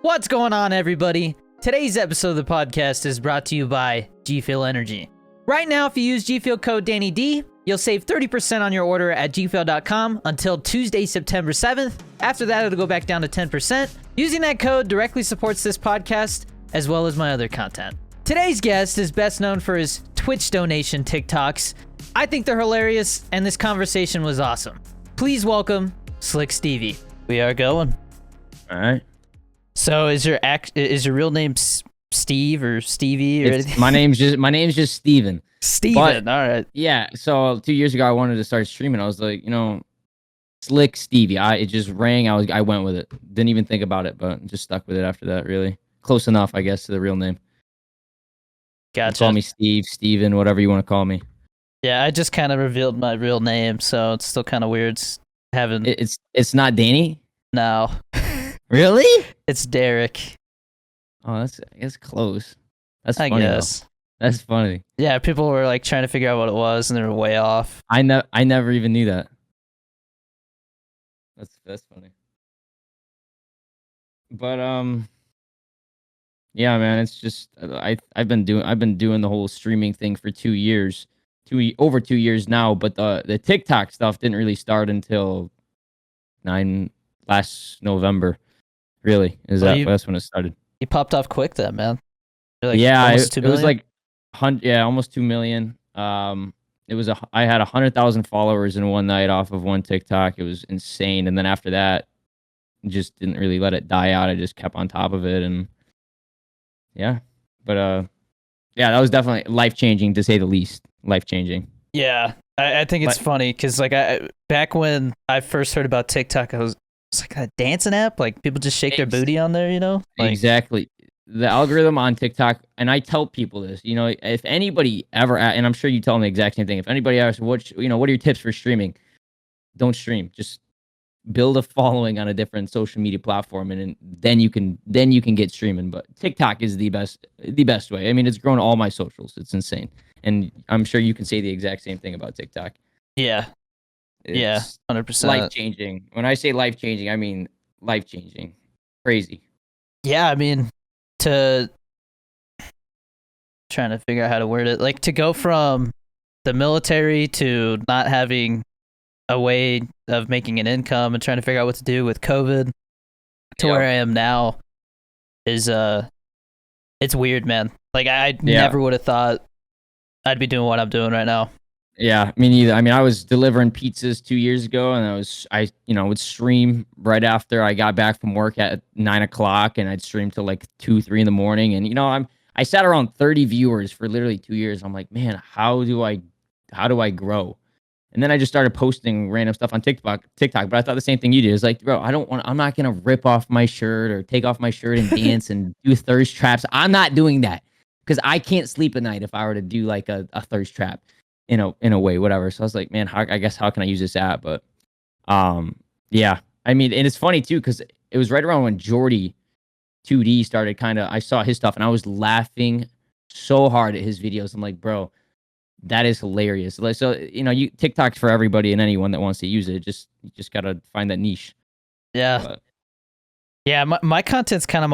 What's going on, everybody? Today's episode of the podcast is brought to you by G Fuel Energy. Right now, if you use G Fuel code DannyD, you'll save 30% on your order at gfuel.com until Tuesday, September 7th. After that, it'll go back down to 10%. Using that code directly supports this podcast, as well as my other content. Today's guest is best known for his Twitch donation TikToks. I think they're hilarious, and this conversation was awesome. Please welcome Slick Stevie. We are going. All right. So is your real name Steve or Stevie or anything? My name's just Steven. Steven, all right. Yeah, so 2 years ago I wanted to start streaming. I was like, Slick Stevie. It just rang. I went with it. Didn't even think about it, but just stuck with it after that, really. Close enough, I guess, to the real name. Gotcha. Call me Steve, Steven, whatever you want to call me. Yeah, I just kind of revealed my real name, so it's still kind of weird having... It's not Danny? No. Really? It's Derek. Oh, that's close. That's I funny. guess. Though. That's funny. Yeah, people were like trying to figure out what it was, and they were way off. I never even knew that. That's funny. But yeah, man, it's just I've been doing the whole streaming thing for 2 years, over 2 years now. But the TikTok stuff didn't really start until last November. Really, that's when it started. You popped off quick then, man. You're like Yeah, almost 2 it was million? like almost 2 million. I had 100,000 followers in one night off of one TikTok. It was insane. And then after that, just didn't really let it die out. I just kept on top of it, and yeah. But yeah, that was definitely life-changing, to say the least. Life-changing. Yeah, I think it's funny because like back when I first heard about TikTok, it's like a dancing app. Like people just shake their booty on there, Like, exactly. The algorithm on TikTok, and I tell people this, if anybody ever, and I'm sure you tell them the exact same thing. If anybody asks, what are your tips for streaming? Don't stream. Just build a following on a different social media platform, and then you can get streaming. But TikTok is the best way. I mean, it's grown all my socials. It's insane, and I'm sure you can say the exact same thing about TikTok. Yeah. Yeah, 100%. Life-changing. When I say life-changing, I mean life-changing. Crazy. Yeah, I mean, trying to figure out how to word it. Like, to go from the military to not having a way of making an income and trying to figure out what to do with COVID to where I am now is, it's weird, man. Like, I never would have thought I'd be doing what I'm doing right now. Yeah, me neither. I mean, I was delivering pizzas 2 years ago, and I would stream right after I got back from work at 9 o'clock, and I'd stream till like 2, 3 in the morning. And I sat around 30 viewers for literally 2 years. I'm like, man, how do I grow? And then I just started posting random stuff on TikTok. But I thought the same thing you did. It's like, bro, I'm not gonna rip off my shirt or take off my shirt and dance and do thirst traps. I'm not doing that because I can't sleep at night if I were to do like a thirst trap. In a way, whatever. So I was like, man, how can I use this app? But yeah, I mean, and it's funny too because it was right around when Jordy 2D started. I saw his stuff and I was laughing so hard at his videos. I'm like, bro, that is hilarious. Like, so TikTok's for everybody and anyone that wants to use it. You just gotta find that niche. Yeah, but, yeah. My content's kind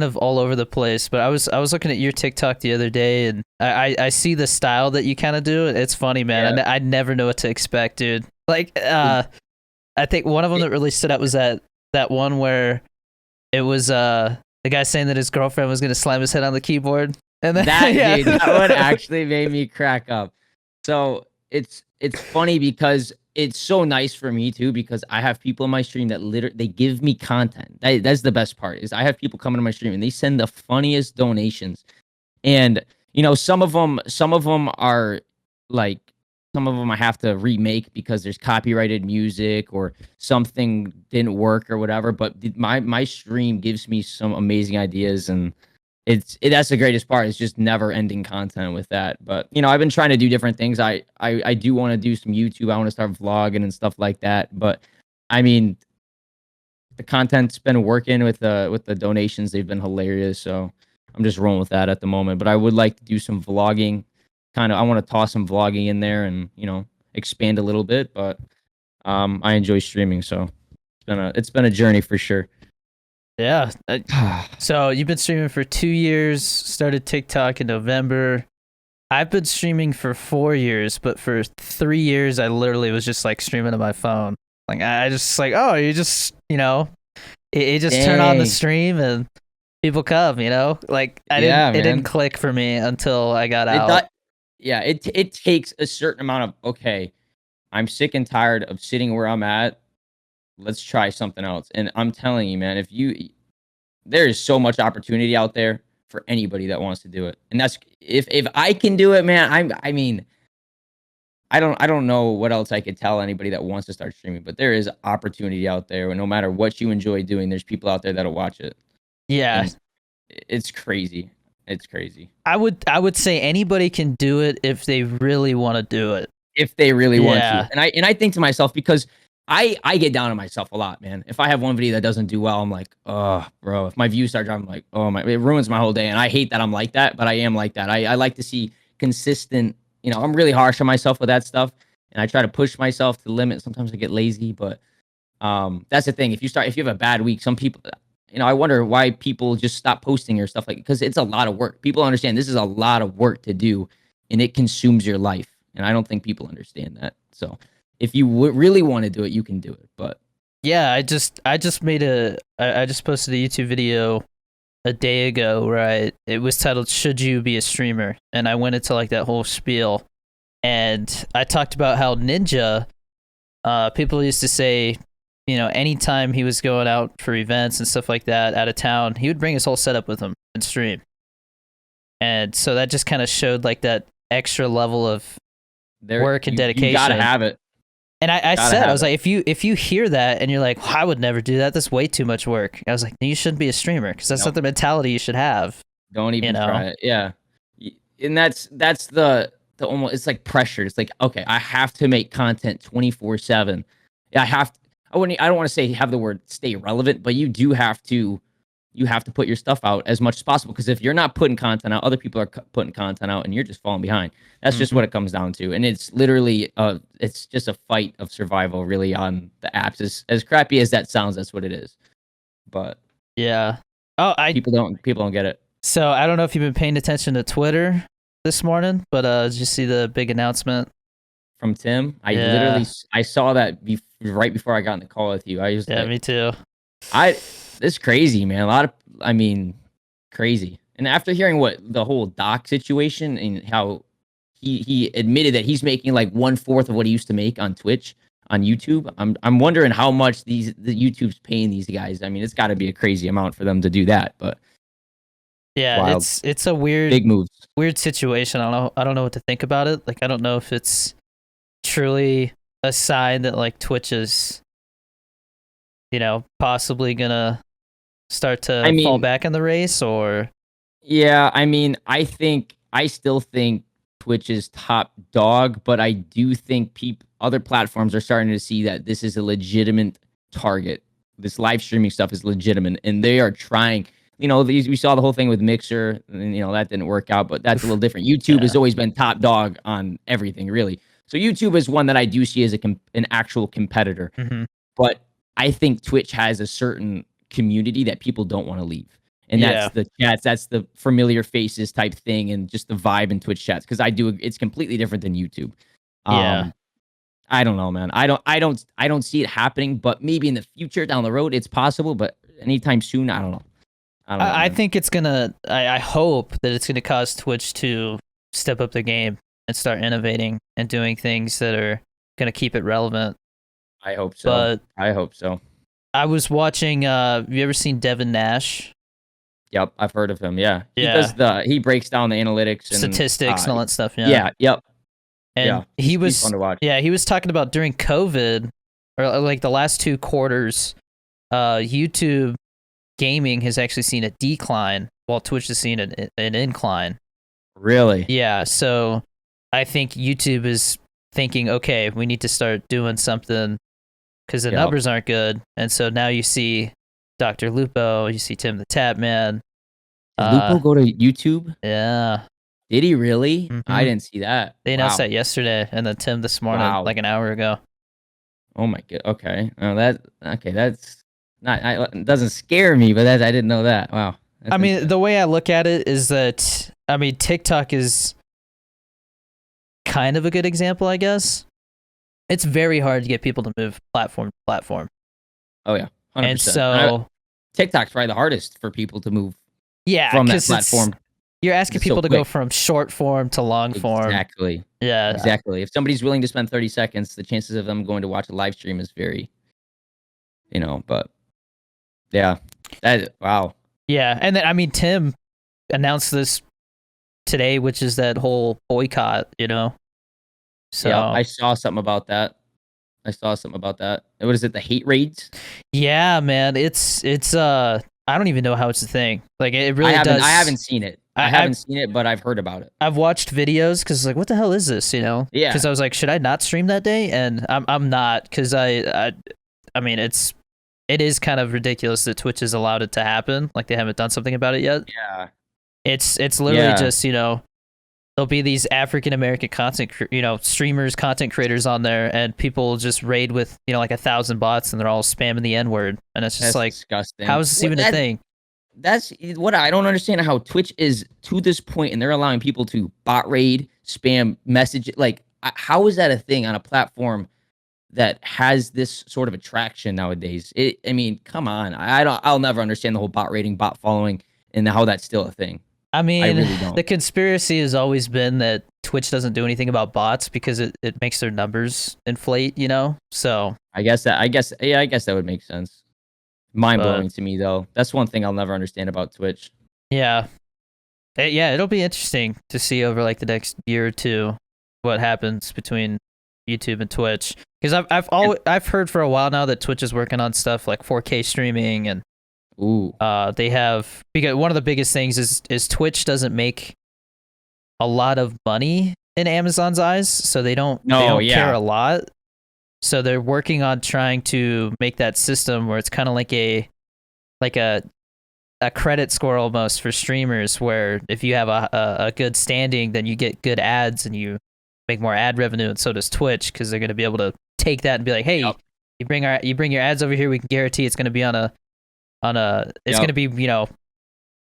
of all over the place, but I was looking at your TikTok the other day, and I see the style that you kind of do. It's funny, man. Yeah. I never know what to expect, dude. Like, I think one of them that really stood out was that one where it was the guy saying that his girlfriend was gonna slam his head on the keyboard, and then dude, that one actually made me crack up. So it's funny because it's so nice for me too, because I have people in my stream that they give me content. That's the best part, is I have people coming to my stream and they send the funniest donations. And some of them are like, some of them I have to remake because there's copyrighted music or something didn't work or whatever. But my stream gives me some amazing ideas, and that's the greatest part. It's just never ending content with that. But I've been trying to do different things. I do want to do some YouTube. I want to start vlogging and stuff like that. But I mean, the content's been working with the donations. They've been hilarious. So I'm just rolling with that at the moment. But I would like to do some vlogging. I want to toss some vlogging in there and expand a little bit. But I enjoy streaming, so it's been a journey for sure. Yeah. So you've been streaming for 2 years, started TikTok in November. I've been streaming for 4 years, but for 3 years, I literally was just like streaming on my phone. Like, I just like, oh, you just, you just turn on the Dang. stream and people come, Like, Yeah, it didn't man. click for me until I got It out. does. Yeah, it takes a certain amount of, okay, I'm sick and tired of sitting where I'm at. Let's try something else. And I'm telling you, man, there is so much opportunity out there for anybody that wants to do it. And that's, if I can do it, man, I mean, I don't know what else I could tell anybody that wants to start streaming, but there is opportunity out there. And no matter what you enjoy doing, there's people out there that'll watch it. Yeah. And it's crazy. It's crazy. I would say anybody can do it if they really want to do it. If they really want Yeah. to. And I think to myself, because I get down on myself a lot, man. If I have one video that doesn't do well, I'm like, oh, bro. If my views start dropping, I'm like, oh my, it ruins my whole day. And I hate that I'm like that, but I am like that. I like to see consistent, I'm really harsh on myself with that stuff. And I try to push myself to the limit. Sometimes I get lazy, but that's the thing. If you have a bad week, some people, I wonder why people just stop posting or stuff like, because it's a lot of work. People understand this is a lot of work to do, and it consumes your life. And I don't think people understand that. So if you really want to do it, you can do it. But yeah, I just I just posted a YouTube video a day ago where it was titled "Should You Be a Streamer?" and I went into like that whole spiel, and I talked about how Ninja, people used to say, anytime he was going out for events and stuff like that out of town, he would bring his whole setup with him and stream, and so that just kind of showed like that extra level of work and dedication. You gotta have it. And I said, I was like, if you hear that and you're like, well, I would never do that. That's way too much work. I was like, no, you shouldn't be a streamer because that's not the mentality you should have. Don't even try it. Yeah, and that's the almost. It's like pressure. It's like, okay, I have to make content 24/7. I have. I don't want to say have the word stay relevant, but you do have to. You have to put your stuff out as much as possible, because if you're not putting content out, other people are putting content out, and you're just falling behind. That's just what it comes down to. And it's literally it's just a fight of survival, really, on the apps. As crappy as that sounds, that's what it is. But yeah. Oh, people don't get it. So I don't know if you've been paying attention to Twitter this morning, but did you see the big announcement from Tim? I saw that right before I got on the call with you. Me too. It's crazy, man. Crazy. And after hearing what the whole doc situation and how he admitted that he's making like 1/4 of what he used to make on Twitch, on YouTube, I'm wondering how much the YouTube's paying these guys. I mean, it's got to be a crazy amount for them to do that. But yeah, wild. it's a Big moves. Weird situation. I don't know what to think about it. Like, I don't know if it's truly a sign that like Twitch is, possibly gonna start to fall back in the race, or yeah, I mean, I still think Twitch is top dog, but I do think other platforms are starting to see that this is a legitimate target. This live streaming stuff is legitimate, and they are trying. We saw the whole thing with Mixer, and that didn't work out, but that's a little different. YouTube has always been top dog on everything, really. So YouTube is one that I do see as an actual competitor. Mm-hmm. But I think Twitch has a certain community that people don't want to leave. And that's the chats, that's the familiar faces type thing, and just the vibe in Twitch chats. Because it's completely different than YouTube. I don't know, man. I don't see it happening, but maybe in the future down the road, it's possible. But anytime soon, I don't know. I think it's gonna. I hope that it's gonna cause Twitch to step up the game and start innovating and doing things that are gonna keep it relevant. I hope so. But I hope so. I was watching. Have you ever seen Devin Nash? Yep, I've heard of him. Yeah, he breaks down the analytics and statistics and all that stuff. Yeah. Yep. And he's fun to watch. Yeah, he was talking about during COVID, or like the last 2 quarters, YouTube gaming has actually seen a decline, while Twitch has seen an incline. Really? Yeah. So I think YouTube is thinking, okay, we need to start doing something because the numbers aren't good. And so now you see Dr. Lupo, you see Tim the Tap Man. Did Lupo go to YouTube? Yeah. Did he really? Mm-hmm. I didn't see that. They announced that yesterday, and then Tim this morning, like an hour ago. Oh my god. Okay. That's it doesn't scare me, but I didn't know that. Wow. That's I mean, interesting. the way I look at it is that, I mean, TikTok is kind of a good example, I guess. It's very hard to get people to move platform to platform. Oh yeah, And 100%. so, TikTok's probably the hardest for people to move yeah, from that because platform. you're 'Cause asking it's so people to go quick. from short form to long form. Exactly. Yeah. Exactly. If somebody's willing to spend 30 seconds, the chances of them going to watch a live stream is very, but yeah. Wow. Yeah. And then, I mean, Tim announced this today, which is that whole boycott, Yeah, So, I saw something about that. What is it? The hate raids? yeah, man, I don't even know how it's a thing. Like, it I really haven't I does. haven't seen it. I I, haven't seen it, but I've heard about it. I've watched videos because like, what the hell is this? Yeah. Because I was like, should I not stream that day? And I'm not because I mean it is kind of ridiculous that Twitch has allowed it to happen. Like they haven't done something about it yet. Yeah. It's literally Yeah. just there'll be these African American streamers, content creators on there, and people just raid with like 1,000 bots, and they're all spamming the N word, and it's just That's like, disgusting. how is this What even a that thing? That's what I don't understand, how Twitch is to this point and they're allowing people to bot raid, spam message. Like, how is that a thing on a platform that has this sort of attraction nowadays? I mean, come on. I'll never understand the whole bot raiding, bot following, and how that's still a thing. I I mean, really don't. the conspiracy has always been that Twitch doesn't do anything about bots because it makes their numbers inflate, So, I guess that would make sense. Mind but blowing to me though. That's one thing I'll never understand about Twitch. yeah. Yeah, it'll be interesting to see over like the next year or two what happens between YouTube and Twitch. Because I've heard for a while now that Twitch is working on stuff like 4K streaming, and Ooh. they have, because one of the biggest things is Twitch doesn't make a lot of money in Amazon's eyes, so they don't No, care yeah. a lot. So they're working on trying to make that system where it's kind of like a credit score almost for streamers, where if you have a good standing, then you get good ads and you make more ad revenue, and so does Twitch, because they're going to be able to take that and be like, hey, Yep. you bring your ads over here, we can guarantee it's going to be on a it's Yep. going to be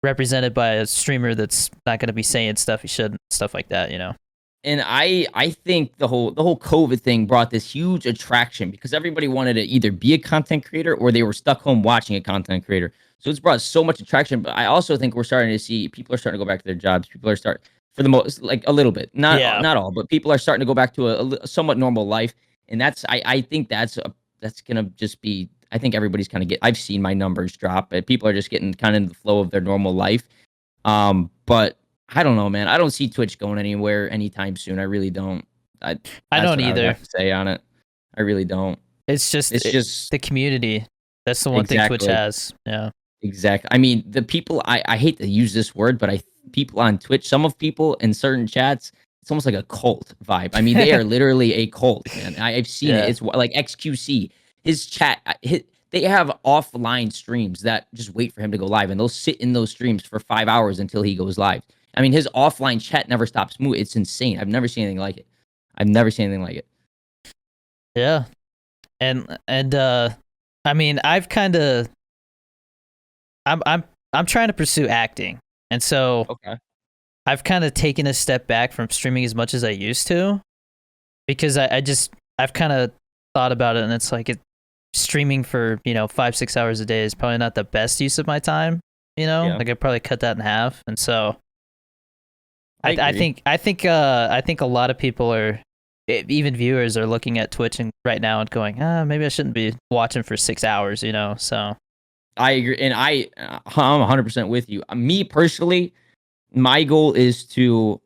represented by a streamer that's not going to be saying stuff he shouldn't, stuff like that. And I think the whole COVID thing brought this huge attraction because everybody wanted to either be a content creator or they were stuck home watching a content creator. So it's brought so much attraction. But I also think we're starting to see people are starting to go back to their jobs. People are for the most, like, a little bit, Yeah. not all, but people are starting to go back to a somewhat normal life. And I think that's gonna just be. I think everybody's kind of I've seen my numbers drop, but people are just getting kind of in the flow of their normal life. But I don't know, man. I don't see Twitch going anywhere anytime soon. I really don't. I That's don't what I would either. have to say on it. I really don't. It's just the community. That's the one thing Twitch Exactly. has. Yeah. Exactly. I mean, the people, I hate to use this word, but people on Twitch, some of people in certain chats, it's almost like a cult vibe. I mean, they are literally a cult, man. I've seen it. Yeah. It's like XQC. His chat, they have offline streams that just wait for him to go live, and they'll sit in those streams for 5 hours until he goes live. I mean, his offline chat never stops moving. It's insane. I've never seen anything like it. Yeah. And I mean, I'm trying to pursue acting. And so Okay. I've kind of taken a step back from streaming as much as I used to, because I've kind of thought about it, and it's like streaming for 5-6 hours a day is probably not the best use of my time. Yeah. Like I'd probably cut that in half. And so I agree. think a lot of people even viewers are looking at Twitch right now and going, maybe I shouldn't be watching for 6 hours. So I agree, and I'm 100% with you. Me personally, my goal is to,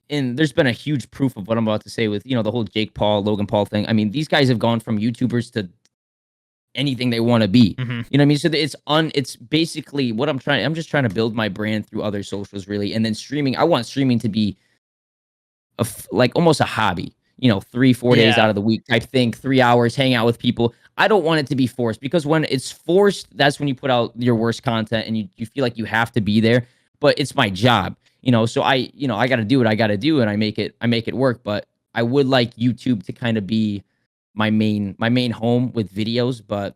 and there's been a huge proof of what I'm about to say with, the whole Jake Paul, Logan Paul thing. I mean, these guys have gone from YouTubers to anything they want to be. mhm. You know what I mean? So it's basically what I'm just trying to build my brand through other socials, really. And then streaming, I want streaming to be like almost a hobby, 3-4 days out Yeah. of the week type thing, 3 hours, hang out with people. I don't want it to be forced, because when it's forced, that's when you put out your worst content and you feel like you have to be there. But it's my job, so I got to do what I got to do, and I make it work. But I would like YouTube to kind of be my main home with videos, but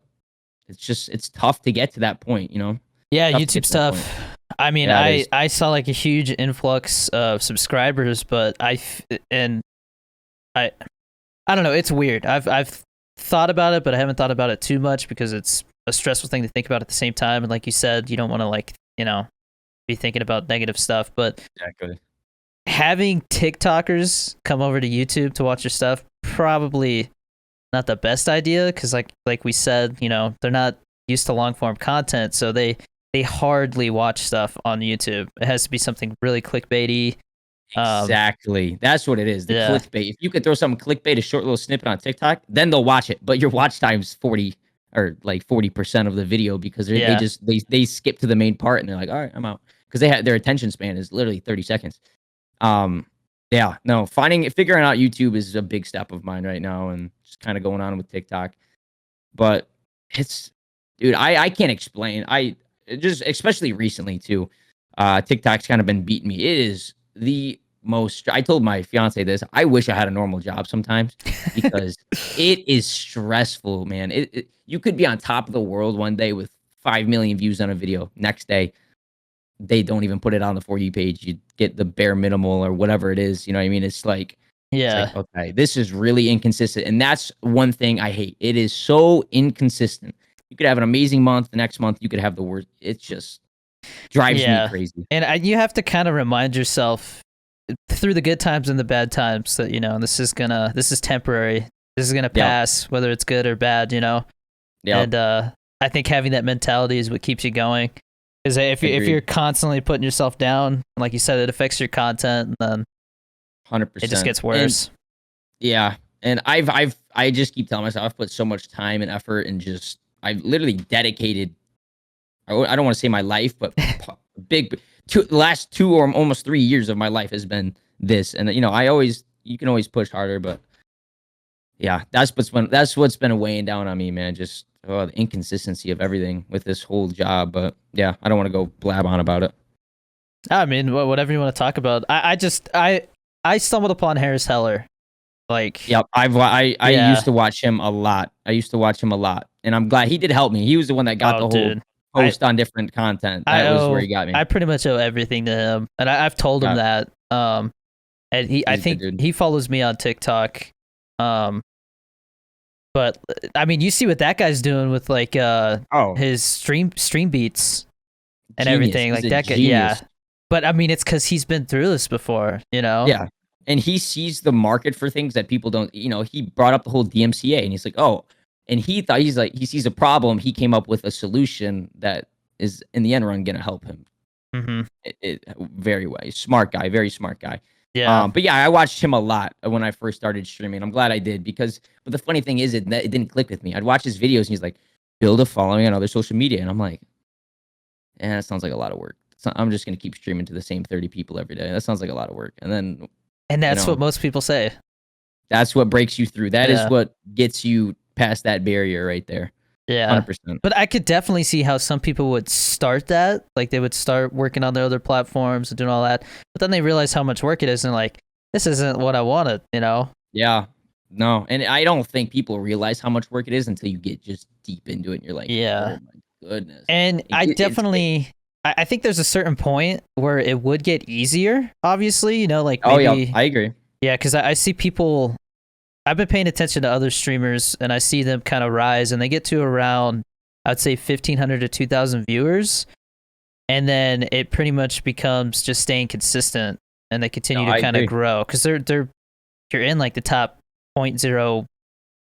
it's tough to get to that point, Yeah, Tough to get YouTube to that point. stuff. I mean, Yeah, it is. I saw like a huge influx of subscribers, but I I don't know. It's weird. I've thought about it, but I haven't thought about it too much because it's a stressful thing to think about at the same time. And like you said, you don't want to be thinking about negative stuff. But Exactly. having TikTokers come over to YouTube to watch your stuff probably not the best idea because like we said, they're not used to long form content, so they hardly watch stuff on YouTube. It has to be something really clickbaity. Exactly. That's what it is. The Yeah. clickbait. If you could throw some clickbait, a short little snippet on TikTok, then they'll watch it. But your watch time's 40 or like 40% of the video because they Yeah. just they skip to the main part and they're like, all right, I'm out. Because they had their attention span is literally 30 seconds. Yeah, no, figuring out YouTube is a big step of mine right now and just kind of going on with TikTok. But it's dude, I can't explain. I just especially recently too. TikTok's kind of been beating me. It is the most. I told my fiance this. I wish I had a normal job sometimes because it is stressful, man. You could be on top of the world one day with 5 million views on a video. Next day, they don't even put it on the For You page. You get the bare minimal or whatever it is. You know what I mean? It's like Yeah. okay, this is really inconsistent, and that's one thing I hate. It is so inconsistent. You could have an amazing month. The next month, you could have the worst. It just drives me Yeah. crazy. And you have to kind of remind yourself through the good times and the bad times that this is temporary. This is gonna pass, whether it's good or bad. Yeah. And I think having that mentality is what keeps you going. Because if you're constantly putting yourself down, like you said, it affects your content, and then 100%. it just gets worse. And I just keep telling myself I've put so much time and effort and just I've literally dedicated. I don't want to say my life, but the last 2 or almost 3 years of my life has been this. And you can always push harder, but yeah, that's what's been weighing down on me, man. Just the inconsistency of everything with this whole job. But yeah, I don't want to go blab on about it. I mean, whatever you want to talk about. I stumbled upon Harris Heller. Yep, I used to watch him a lot. And I'm glad he did help me. He was the one that got the whole post on different content. That was where he got me. I pretty much owe everything to him, and I've told him that. And I think he follows me on TikTok. But I mean, you see what that guy's doing with his stream beats and everything like that. Yeah, but I mean, it's because he's been through this before, Yeah, and he sees the market for things that people don't. He brought up the whole DMCA, and he's like, oh, and he thought he sees a problem. He came up with a solution that is in the end run going to help him. Mm-hmm. Very well, smart guy, very smart guy. Yeah. But yeah, I watched him a lot when I first started streaming. I'm glad I did but the funny thing is it didn't click with me. I'd watch his videos and he's like, build a following on other social media. And I'm like, that sounds like a lot of work. I'm just going to keep streaming to the same 30 people every day. That sounds like a lot of work. And that's what most people say. That's what breaks you through. That is what gets you past that barrier right there. Yeah. 100%. But I could definitely see how some people would start that. Like they would start working on their other platforms and doing all that. But then they realize how much work it is and like, this isn't what I wanted, Yeah. No. And I don't think people realize how much work it is until you get just deep into it and you're like, oh my goodness. And I think there's a certain point where it would get easier, obviously, like maybe, oh yeah, I agree. Yeah, because I see people, I've been paying attention to other streamers and I see them kind of rise and they get to around, I'd say 1,500 to 2,000 viewers. And then it pretty much becomes just staying consistent and they continue to kind of grow because you're in like the top 0.01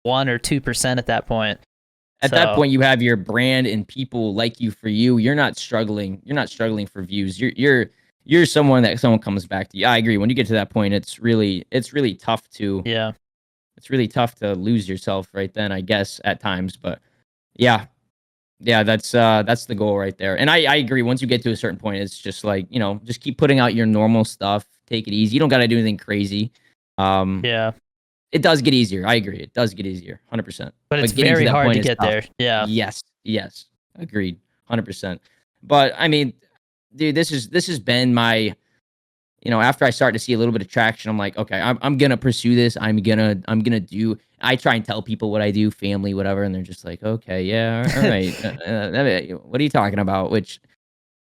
or 2% at that point. At that point, you have your brand and people like you for you. You're not struggling. You're not struggling for views. You're someone that someone comes back to you. I agree. When you get to that point, it's really tough to it's really tough to lose yourself right then, I guess, at times. But yeah, that's the goal right there. And I agree. Once you get to a certain point, it's just like just keep putting out your normal stuff. Take it easy. You don't got to do anything crazy. It does get easier. I agree. It does get easier, 100%. But it's very hard to get there. Yeah. Yes. Agreed, 100%. But I mean, dude, this has been my after I start to see a little bit of traction, I'm like, okay, I'm gonna pursue this. I'm gonna do. I try and tell people what I do, family, whatever, and they're just like, okay, yeah, all right. What are you talking about? Which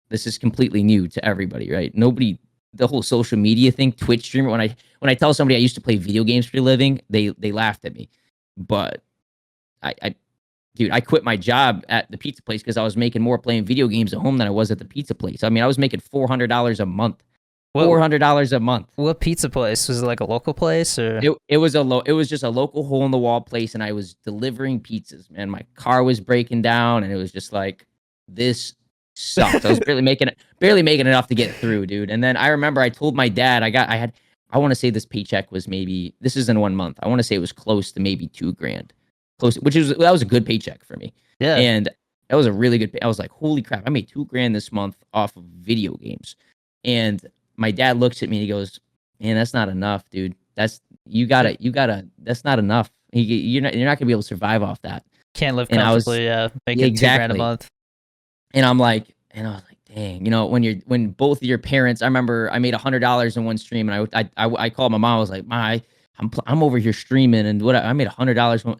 this is completely new to everybody, right? Nobody, the whole social media thing, Twitch streamer. When I tell somebody I used to play video games for a living, they laughed at me. But I dude, I quit my job at the pizza place because I was making more playing video games at home than I was at the pizza place. I mean, I was making $400 a month. What $400 a month. what pizza place? Was it like a local place or? It was just a local hole in the wall place, and I was delivering pizzas, man. My car was breaking down, and it was just like, this sucks. I was barely making enough to get through, dude. And then I remember I told my dad I want to say this paycheck was maybe, this is in 1 month. I want to say it was close to maybe 2 grand. Close, that was a good paycheck for me. Yeah. And that was a really good I was like, holy crap, I made 2 grand this month off of video games. And my dad looks at me and he goes, man, that's not enough, dude. That's that's not enough. You're not gonna be able to survive off that. Can't live And I was comfortably, making $2 grand a month. And I was like, dang, when both of your parents, I remember I made $100 in one stream, and I called my mom. I was like, Ma, I'm over here streaming, and I made $100.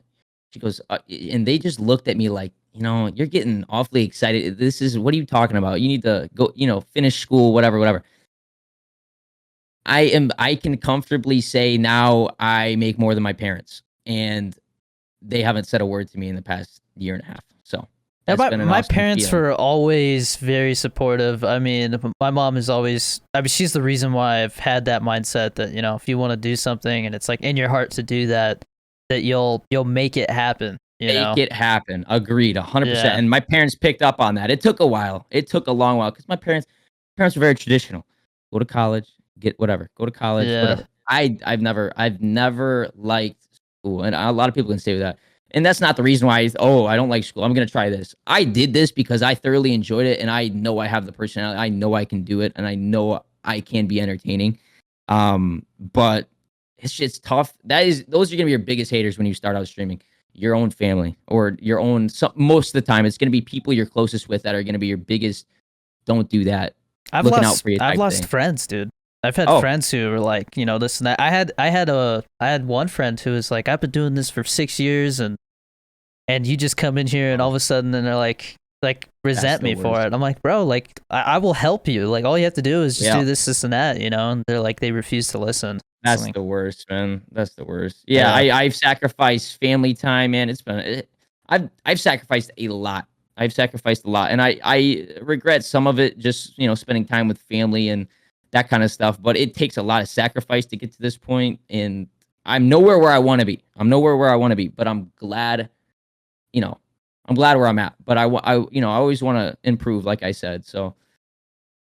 She goes, and they just looked at me like, you're getting awfully excited. What are you talking about? You need to go, finish school, whatever. I can comfortably say now I make more than my parents, and they haven't said a word to me in the past year and a half. So that's been an my awesome parents feeling. were always very supportive. I mean, my mom is always, I mean, she's the reason why I've had that mindset that, if you want to do something and it's like in your heart to do that, that you'll make it happen. Make it happen. Agreed, 100%. Yeah. And my parents picked up on that. It took a while. It took a long while because my parents were very traditional. Go to college, get whatever. Go to college, Yeah. whatever. I've never liked school, and a lot of people can say that. And that's not the reason why. I don't like school. I'm gonna try this. I did this because I thoroughly enjoyed it, and I know I have the personality. I know I can do it, and I know I can be entertaining. But it's just tough. Those are gonna be your biggest haters when you start out streaming. Your own family or your own. Most of the time, it's gonna be people you're closest with that are gonna be your biggest. Don't do that. I've lost friends, dude. I've had friends who were like, this and that. I had one friend who was like, I've been doing this for 6 years, and you just come in here and all of a sudden, then they're like resent me for it. I'm like, bro, like I will help you. Like all you have to do is just do this, and that, And they're like, they refuse to listen. That's the worst, man. That's the worst. Yeah, I've sacrificed family time, man. I've sacrificed a lot. I've sacrificed a lot, and I regret some of it. Just spending time with family and that kind of stuff. But it takes a lot of sacrifice to get to this point, and I'm nowhere where I want to be. But I'm glad, I'm glad where I'm at. But I always want to improve, like I said. So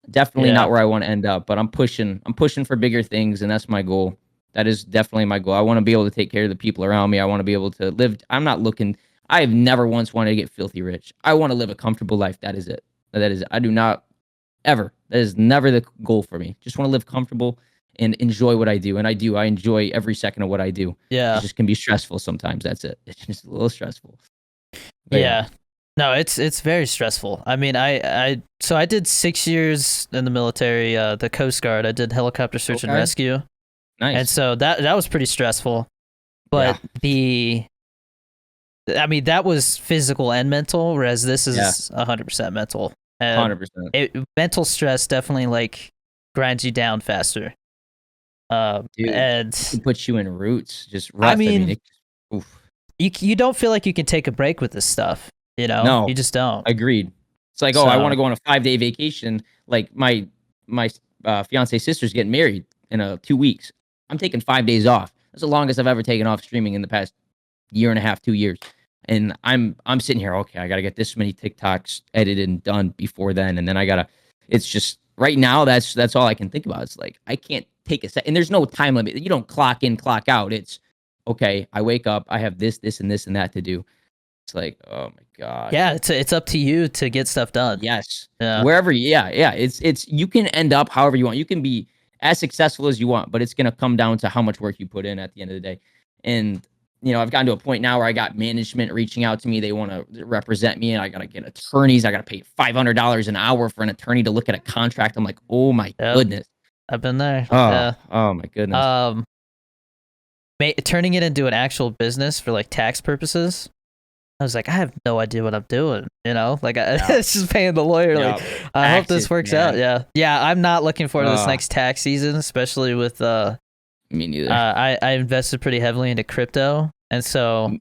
definitely not where I want to end up. But I'm pushing for bigger things, and that's my goal. That is definitely my goal. I want to be able to take care of the people around me. I want to be able to live. I have never once wanted to get filthy rich. I want to live a comfortable life. That is it. I do not ever. That is never the goal for me. Just want to live comfortable and enjoy what I do. And I do. I enjoy every second of what I do. Yeah. It just can be stressful sometimes. That's it. It's just a little stressful. But yeah. No, it's very stressful. I mean, so I did 6 years in the military, the Coast Guard. I did helicopter search and rescue. Nice. And so that was pretty stressful. But that was physical and mental, whereas this is 100% mental. 100%. Mental stress definitely like grinds you down faster. Dude, and it puts you in roots. Just you don't feel like you can take a break with this stuff. No, you just don't. Agreed. It's like, I want to go on a 5-day vacation. Like my fiance's sister's getting married in 2 weeks. I'm taking 5 days off. That's the longest I've ever taken off streaming in the past year and a half, 2 years. And I'm sitting here, okay, I got to get this many TikToks edited and done before then. And then it's just right now, that's all I can think about. It's like, I can't take a set. And there's no time limit. You don't clock in, clock out. It's okay. I wake up, I have this, and this, and that to do. It's like, oh my God. Yeah. It's up to you to get stuff done. Yes. Yeah. Wherever. Yeah. It's, you can end up however you want. You can be as successful as you want, but it's going to come down to how much work you put in at the end of the day. And, I've gotten to a point now where I got management reaching out to me. They want to represent me, and I got to get attorneys. I got to pay $500 an hour for an attorney to look at a contract. I'm like, oh my goodness. I've been there. Oh, oh my goodness. Um, turning it into an actual business for like tax purposes. I was like, I have no idea what I'm doing, like it's just paying the lawyer. Yeah. Like, I hope this Taxes, works man. out. Yeah. I'm not looking forward to this next tax season, especially with Me neither. I invested pretty heavily into crypto, and so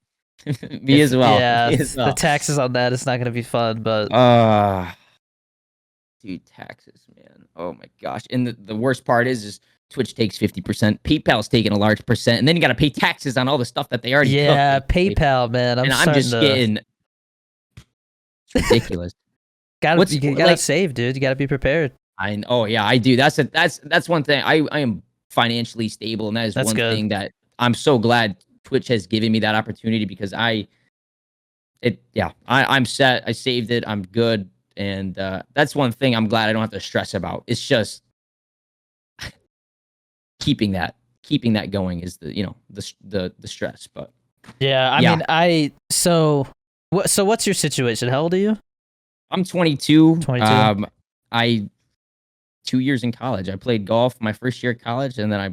Me as well. Yeah, Me as well. the taxes on that is not going to be fun, but dude, taxes, man. Oh my gosh. And the worst part is Twitch takes 50%. PayPal's taking a large percent, and then you got to pay taxes on all the stuff that they already took. PayPal, man. I'm just getting it's ridiculous. You gotta save, dude. You gotta be prepared. Oh yeah, I do. That's one thing. I am financially stable, and that is one thing that I'm so glad Twitch has given me that opportunity, because I'm set. I saved it. I'm good. And that's one thing I'm glad I don't have to stress about. It's just keeping that going is the stress. But I mean, so what's your situation? How old are you? I'm 22. 22. I 2 years in college. I played golf my first year of college, and then I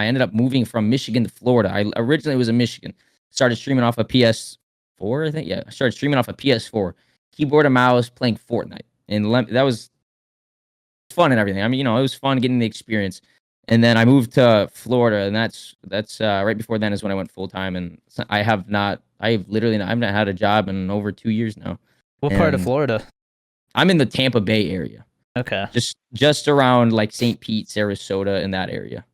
ended up moving from Michigan to Florida. I originally was in Michigan. Started streaming off a PS4, I think. Yeah, I started streaming off a PS4. Keyboard and mouse, playing Fortnite, and that was fun and everything. I mean, it was fun getting the experience. And then I moved to Florida, and that's right before then is when I went full time. And I haven't had a job in over 2 years now. What part of Florida? I'm in the Tampa Bay area. Okay. Just around like St. Pete, Sarasota, in that area.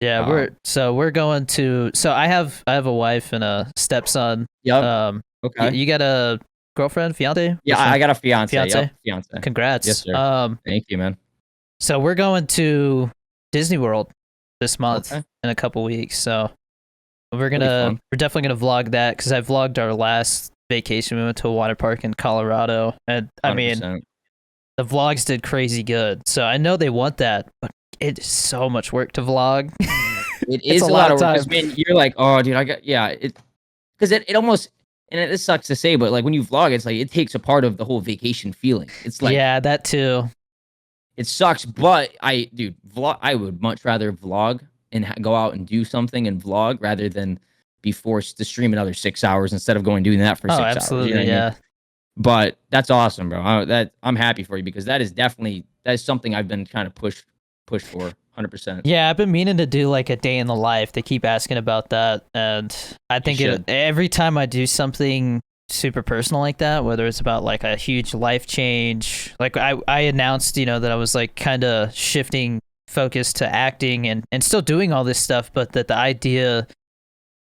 Yeah, we're going to. So I have a wife and a stepson. Yep. Okay. You got a girlfriend, fiance? Yeah, I got a fiance. Fiance. Yep, fiance. Congrats. Yes, sir. Thank you, man. So we're going to Disney World this month in a couple weeks. So we're definitely gonna vlog that, because I vlogged our last vacation. We went to a water park in Colorado, and 100%. I mean, the vlogs did crazy good. So I know they want that, but it is so much work to vlog. It is a lot of work. Because, man, you're like, oh, dude, because it almost, and it sucks to say, but like when you vlog, it's like it takes a part of the whole vacation feeling. It's like, yeah, that too. It sucks, but I would much rather vlog and go out and do something and vlog rather than be forced to stream another 6 hours instead of doing that for 6 hours. Absolutely, you know what I mean? But that's awesome, bro. I'm happy for you, because that is something I've been kind of pushed for 100%. Yeah, I've been meaning to do like a day in the life. They keep asking about that, and I think every time I do something super personal like that, whether it's about like a huge life change, like I announced, that I was like kind of shifting focus to acting and still doing all this stuff, but that the idea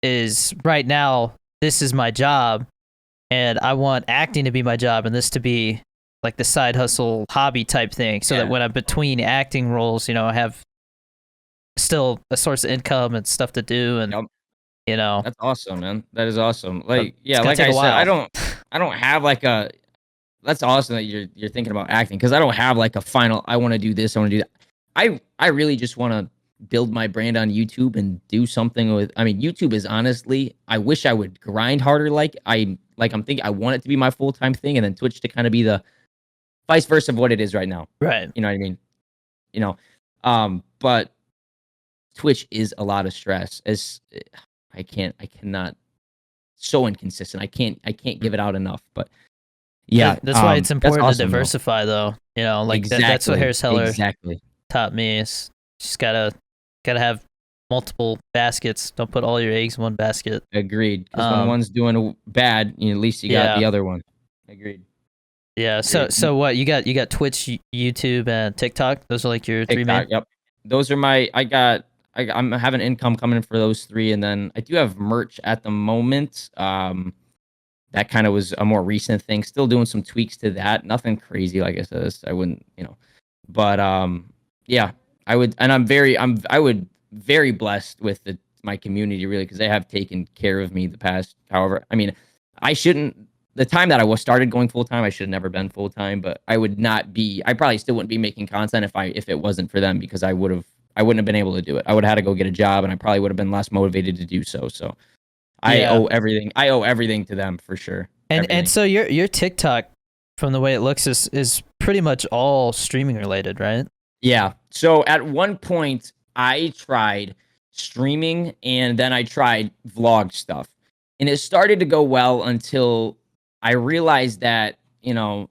is right now this is my job, and I want acting to be my job and this to be like the side hustle hobby type thing, so that when I'm between acting roles, I have still a source of income and stuff to do. And that's awesome, man. That is awesome. Like, yeah, like I said, I don't have like a. That's awesome that you're thinking about acting, because I don't have like a final. I want to do this. I want to do that. I really just want to build my brand on YouTube and do something with. I mean, YouTube is honestly. I wish I would grind harder. I'm thinking. I want it to be my full-time thing, and then Twitch to kind of be the vice versa of what it is right now. Right. You know what I mean? But Twitch is a lot of stress. I cannot, so inconsistent. I can't give it out enough, but yeah. That's why it's important to diversify though. That's what Harris Heller taught me, is just gotta have multiple baskets. Don't put all your eggs in one basket. Agreed. Because when one's doing bad, at least you got the other one. Agreed. Yeah. So what you got Twitch, YouTube, and TikTok. Those are like your three main. Yep. Those are my. I'm having income coming in for those three, and then I do have merch at the moment. That kind of was a more recent thing. Still doing some tweaks to that. Nothing crazy, like I said. I wouldn't, but yeah, I would, and I would very blessed with my community, really, because they have taken care of me the past. However, I mean, I shouldn't. The time that I started going full time, I should have never been full time. But I would not be. I probably still wouldn't be making content if it wasn't for them, because I wouldn't have been able to do it. I would have had to go get a job, and I probably would have been less motivated to do so. So I owe everything. I owe everything to them for sure. And so your TikTok, from the way it looks, is pretty much all streaming related, right? Yeah. So at one point, I tried streaming and then I tried vlog stuff. And it started to go well until I realized that, it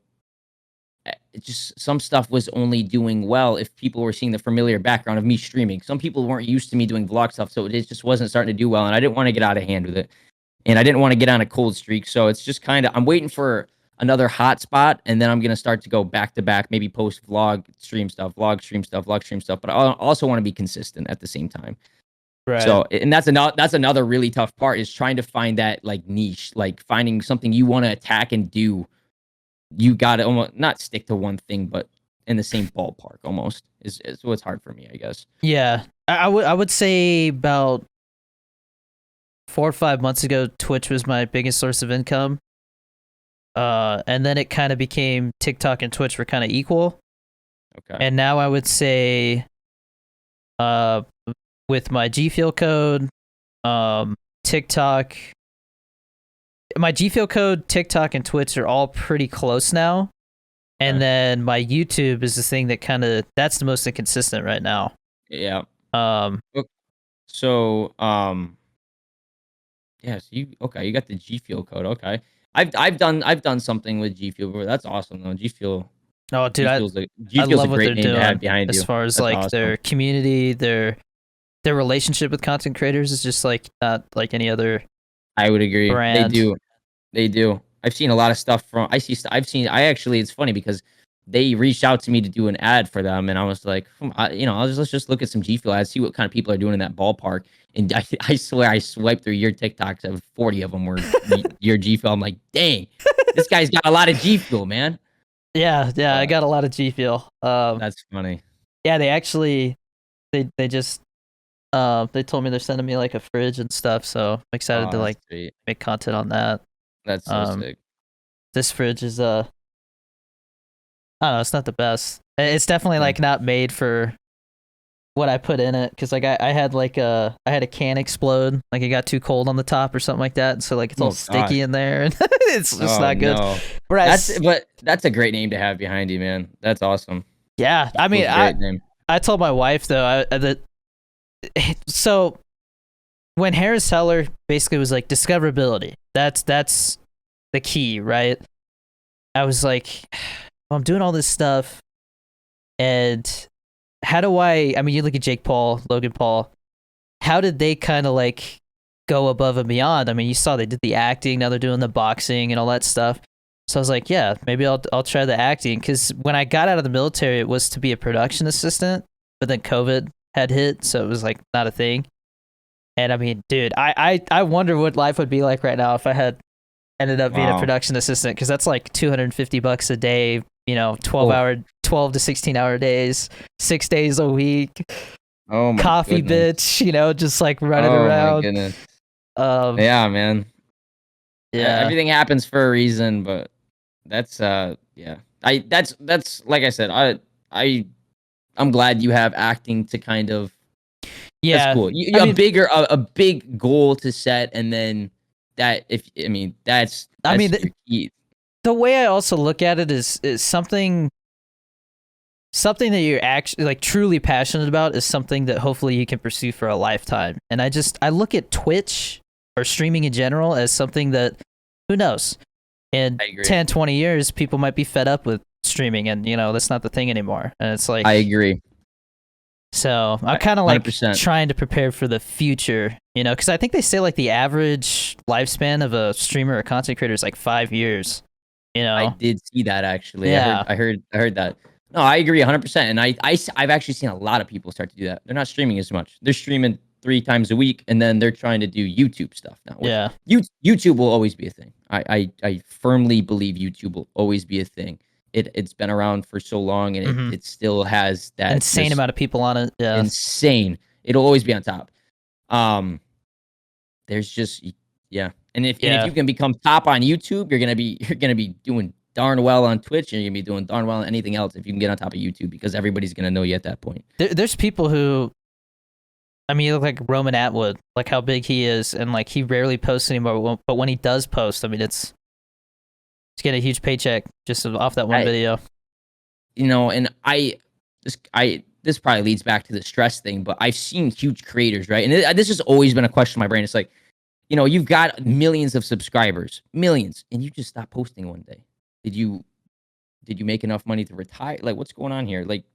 just some stuff was only doing well if people were seeing the familiar background of me streaming. Some people weren't used to me doing vlog stuff, so it just wasn't starting to do well. And I didn't want to get out of hand with it. And I didn't want to get on a cold streak. So it's just kind of, I'm waiting for another hot spot, and then I'm going to start to go back to back, maybe post vlog, stream stuff, vlog, stream stuff, vlog, stream stuff. But I also want to be consistent at the same time. Right. So, and that's another really tough part is trying to find that like niche, like finding something you want to attack and do. You got to almost not stick to one thing, but in the same ballpark almost is what's hard for me, I guess. Yeah. I would say about 4 or 5 months ago, Twitch was my biggest source of income. And then it kind of became TikTok and Twitch were kind of equal. Okay. And now I would say, with my G Fuel code, TikTok, my G Fuel code, TikTok, and Twitch are all pretty close now. And then my YouTube is the thing that that's the most inconsistent right now. Yeah. So, yeah, so you got the G Fuel code. Okay. I've done something with G Fuel before. That's awesome though. G Fuel. Oh, dude, I G love Fuel's a what great they're name to have doing behind you. as far as That's like awesome. their community, their relationship with content creators is just like not like any other. I would agree. Brand. They do. I've seen a lot of stuff from. I actually. It's funny because they reached out to me to do an ad for them, and I was like, let's just look at some G Fuel ads, see what kind of people are doing in that ballpark. And I swear, I swiped through your TikToks, and 40 of them were your G Fuel. I'm like, dang, this guy's got a lot of G Fuel, man. Yeah, I got a lot of G Fuel. That's funny. Yeah, they actually, they just, they told me they're sending me like a fridge and stuff, so I'm excited to like sweet. make content on that. That's so sick. This fridge is I don't know, it's not the best. It's definitely like not made for what I put in it, because like I had a can explode, like it got too cold on the top or something like that, so like it's all sticky in there, and it's just not good. No. Whereas, That's a great name to have behind you, man. That's awesome. Yeah, I mean, I told my wife though so when Harris Heller basically was like discoverability, that's the key, right? I was like, well, I'm doing all this stuff, and how do I mean, you look at Jake Paul, Logan Paul, how did they kind of like go above and beyond? I mean, you saw they did the acting, now they're doing the boxing and all that stuff. So I was like, yeah, maybe I'll try the acting, because when I got out of the military, it was to be a production assistant, but then COVID had hit, so it was like not a thing. And I mean, dude, I wonder what life would be like right now if I had ended up being a production assistant, because that's like $250 a day, 12 to 16-hour days, 6 days a week. Oh my coffee goodness. bitch, just like running around. Oh my goodness. Yeah, man. Yeah, everything happens for a reason, but that's yeah. That's like I said, I'm glad you have acting to kind of. Yeah, that's cool. A big goal to set, and then that's your key. The way I also look at it is something that you're actually like truly passionate about is something that hopefully you can pursue for a lifetime. And I look at Twitch or streaming in general as something that, who knows, in 10, 20 years, people might be fed up with streaming, and that's not the thing anymore. And it's like, I agree. So I'm kind of like 100%. trying to prepare for the future, because I think they say like the average lifespan of a streamer or content creator is like 5 years. I did see that actually. Yeah. I heard that. No, I agree 100%. And I've actually seen a lot of people start to do that. They're not streaming as much. They're streaming 3 times a week, and then they're trying to do YouTube stuff now. Yeah. YouTube will always be a thing. I firmly believe YouTube will always be a thing. It's been around for so long, and it still has that insane amount of people on it. Yeah. Insane. It'll always be on top. There's just and if you can become top on YouTube, you're gonna be doing darn well on Twitch, and you're gonna be doing darn well on anything else if you can get on top of YouTube, because everybody's gonna know you at that point. There's people who, I mean, you look like Roman Atwood, like how big he is, and like he rarely posts anymore, but when he does post, I mean, it's getting a huge paycheck just off that one video. And this probably leads back to the stress thing, but I've seen huge creators, right? And this has always been a question in my brain. It's like, you've got millions of subscribers, millions, and you just stop posting one day. Did you make enough money to retire? Like, what's going on here? Like,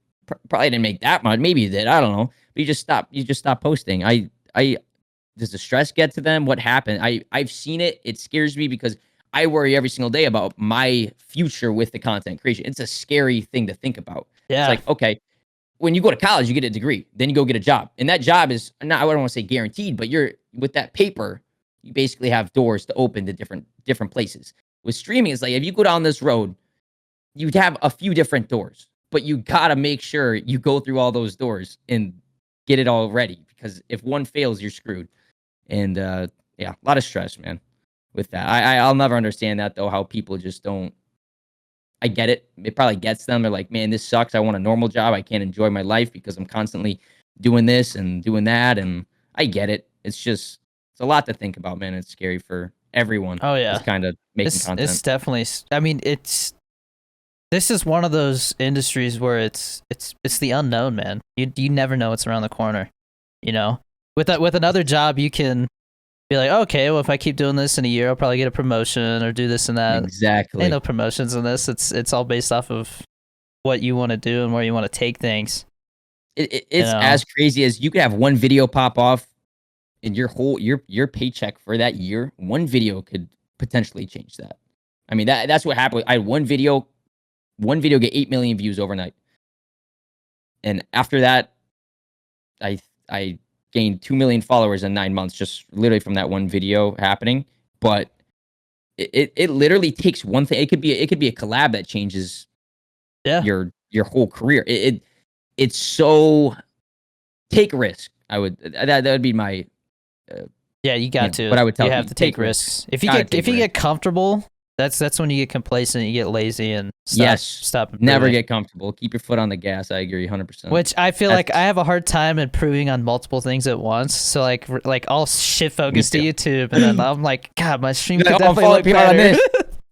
probably didn't make that much. Maybe you did. I don't know. But you just stop posting. Does the stress get to them? What happened? I've seen it. It scares me because I worry every single day about my future with the content creation. It's a scary thing to think about. Yeah. It's like, okay, when you go to college, you get a degree, then you go get a job. And that job is not, I don't want to say guaranteed, but you're with that paper, you basically have doors to open to different places. With streaming, it's like if you go down this road, you'd have a few different doors, but you gotta make sure you go through all those doors and get it all ready, because if one fails, you're screwed. And yeah, a lot of stress, man, with that. I'll never understand that though, how people just don't. I get it. It probably gets them. They're like, man, this sucks. I want a normal job. I can't enjoy my life because I'm constantly doing this and doing that. And I get it. It's a lot to think about, man. It's scary for everyone. Oh yeah. It's kind of making content. It's definitely, I mean, this is one of those industries where it's the unknown, man. You never know what's around the corner, with another job, you can be like, okay, well, if I keep doing this in a year, I'll probably get a promotion or do this and that. Exactly. Ain't no promotions in this. It's all based off of what you want to do and where you want to take things. It's as crazy as you could have one video pop off in your paycheck for that year. One video could potentially change that. I mean, that's what happened. I had one video get 8 million views overnight. And after that, I gained 2 million followers in 9 months, just literally from that one video happening. But it literally takes one thing. It could be a collab that changes your whole career. It's so, take a risk. That would be my you got to. What I would tell you have to take risks. If you get comfortable, that's when you get complacent, you get lazy, and stop improving. Never get comfortable. Keep your foot on the gas. I agree 100%. Which I feel like I have a hard time improving on multiple things at once. So like I'll shift focus to YouTube, and then I'm like, God, my stream could definitely look better. On this.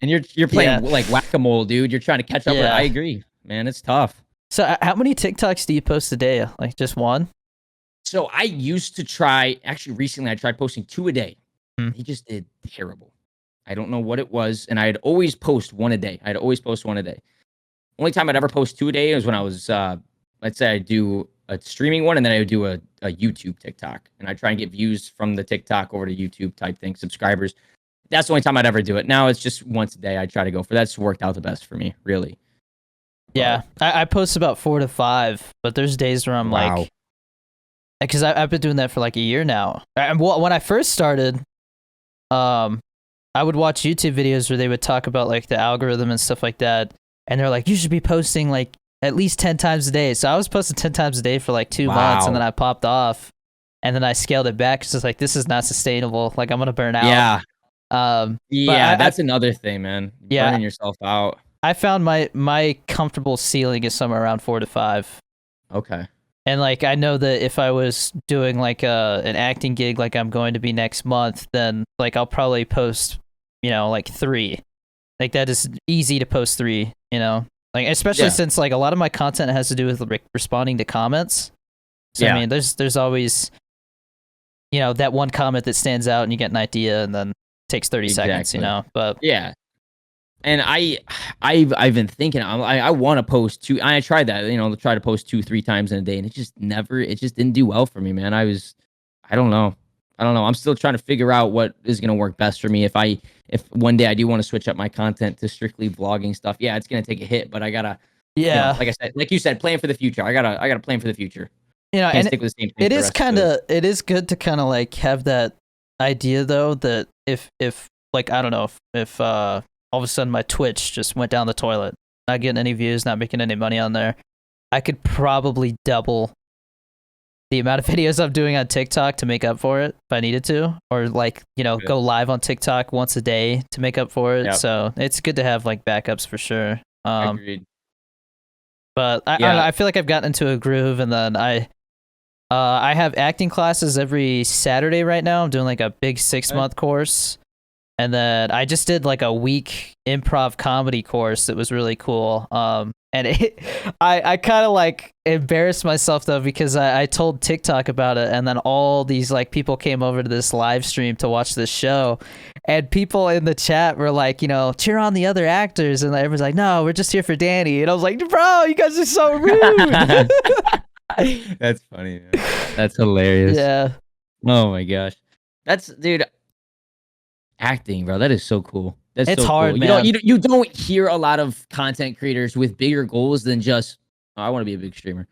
And you're playing like whack-a-mole, dude. You're trying to catch up. Yeah. I agree, man. It's tough. So how many TikToks do you post a day? Like just one? So I used to try. Actually, recently I tried posting 2 a day. He just did terrible. I don't know what it was, and I'd always post one a day. Only time I'd ever post 2 a day was when I was, let's say I do a streaming one, and then I would do a YouTube TikTok, and I try and get views from the TikTok over to YouTube type thing, subscribers. That's the only time I'd ever do it. Now it's just once a day I try to go for. That's worked out the best for me, really. Yeah, I post about 4 to 5, but there's days where I'm like, because I've been doing that for like a year now. When I first started, I would watch YouTube videos where they would talk about like the algorithm and stuff like that. And they're like, you should be posting like at least 10 times a day. So I was posting 10 times a day for like 2 months, and then I popped off, and then I scaled it back because it's like, this is not sustainable. Like I'm going to burn out. Yeah. That's another thing, man. Burning yourself out. I found my comfortable ceiling is somewhere around 4 to 5. Okay. And like, I know that if I was doing like an acting gig, like I'm going to be next month, then like I'll probably post, like 3. Like that is easy to post 3, like, especially since like a lot of my content has to do with responding to comments. So I mean, there's always, that one comment that stands out and you get an idea, and then it takes 30 seconds, but yeah. And I've been thinking I want to post 2. I tried that, try to post 2-3 times in a day, and it just didn't do well for me, man. I don't know. I'm still trying to figure out what is going to work best for me. If one day I do want to switch up my content to strictly vlogging stuff, it's going to take a hit, but I gotta, like you said, plan for the future. I gotta plan for the future. And stick with the same thing. It is good to kind of like have that idea though, that if like, I don't know, if all of a sudden my Twitch just went down the toilet, not getting any views, not making any money on there, I could probably double the amount of videos I'm doing on TikTok to make up for it if I needed to, or like, go live on TikTok once a day to make up for it. Yep. So it's good to have like backups for sure. Agreed. But I feel like I've gotten into a groove, and then I have acting classes every Saturday right now. I'm doing like a big 6-month course. And then I just did like a week improv comedy course that was really cool. And I kind of like embarrassed myself though because I told TikTok about it, and then all these like people came over to this live stream to watch this show, and people in the chat were like, you know, cheer on the other actors, and everyone's like, no, we're just here for Danny, and I was like, bro, you guys are so rude. That's funny, man. That's hilarious. Yeah. Oh my gosh. That's dude. Acting, bro. That is so cool. That's It's so hard, cool. man. You don't hear a lot of content creators with bigger goals than just oh, I want to be a big streamer.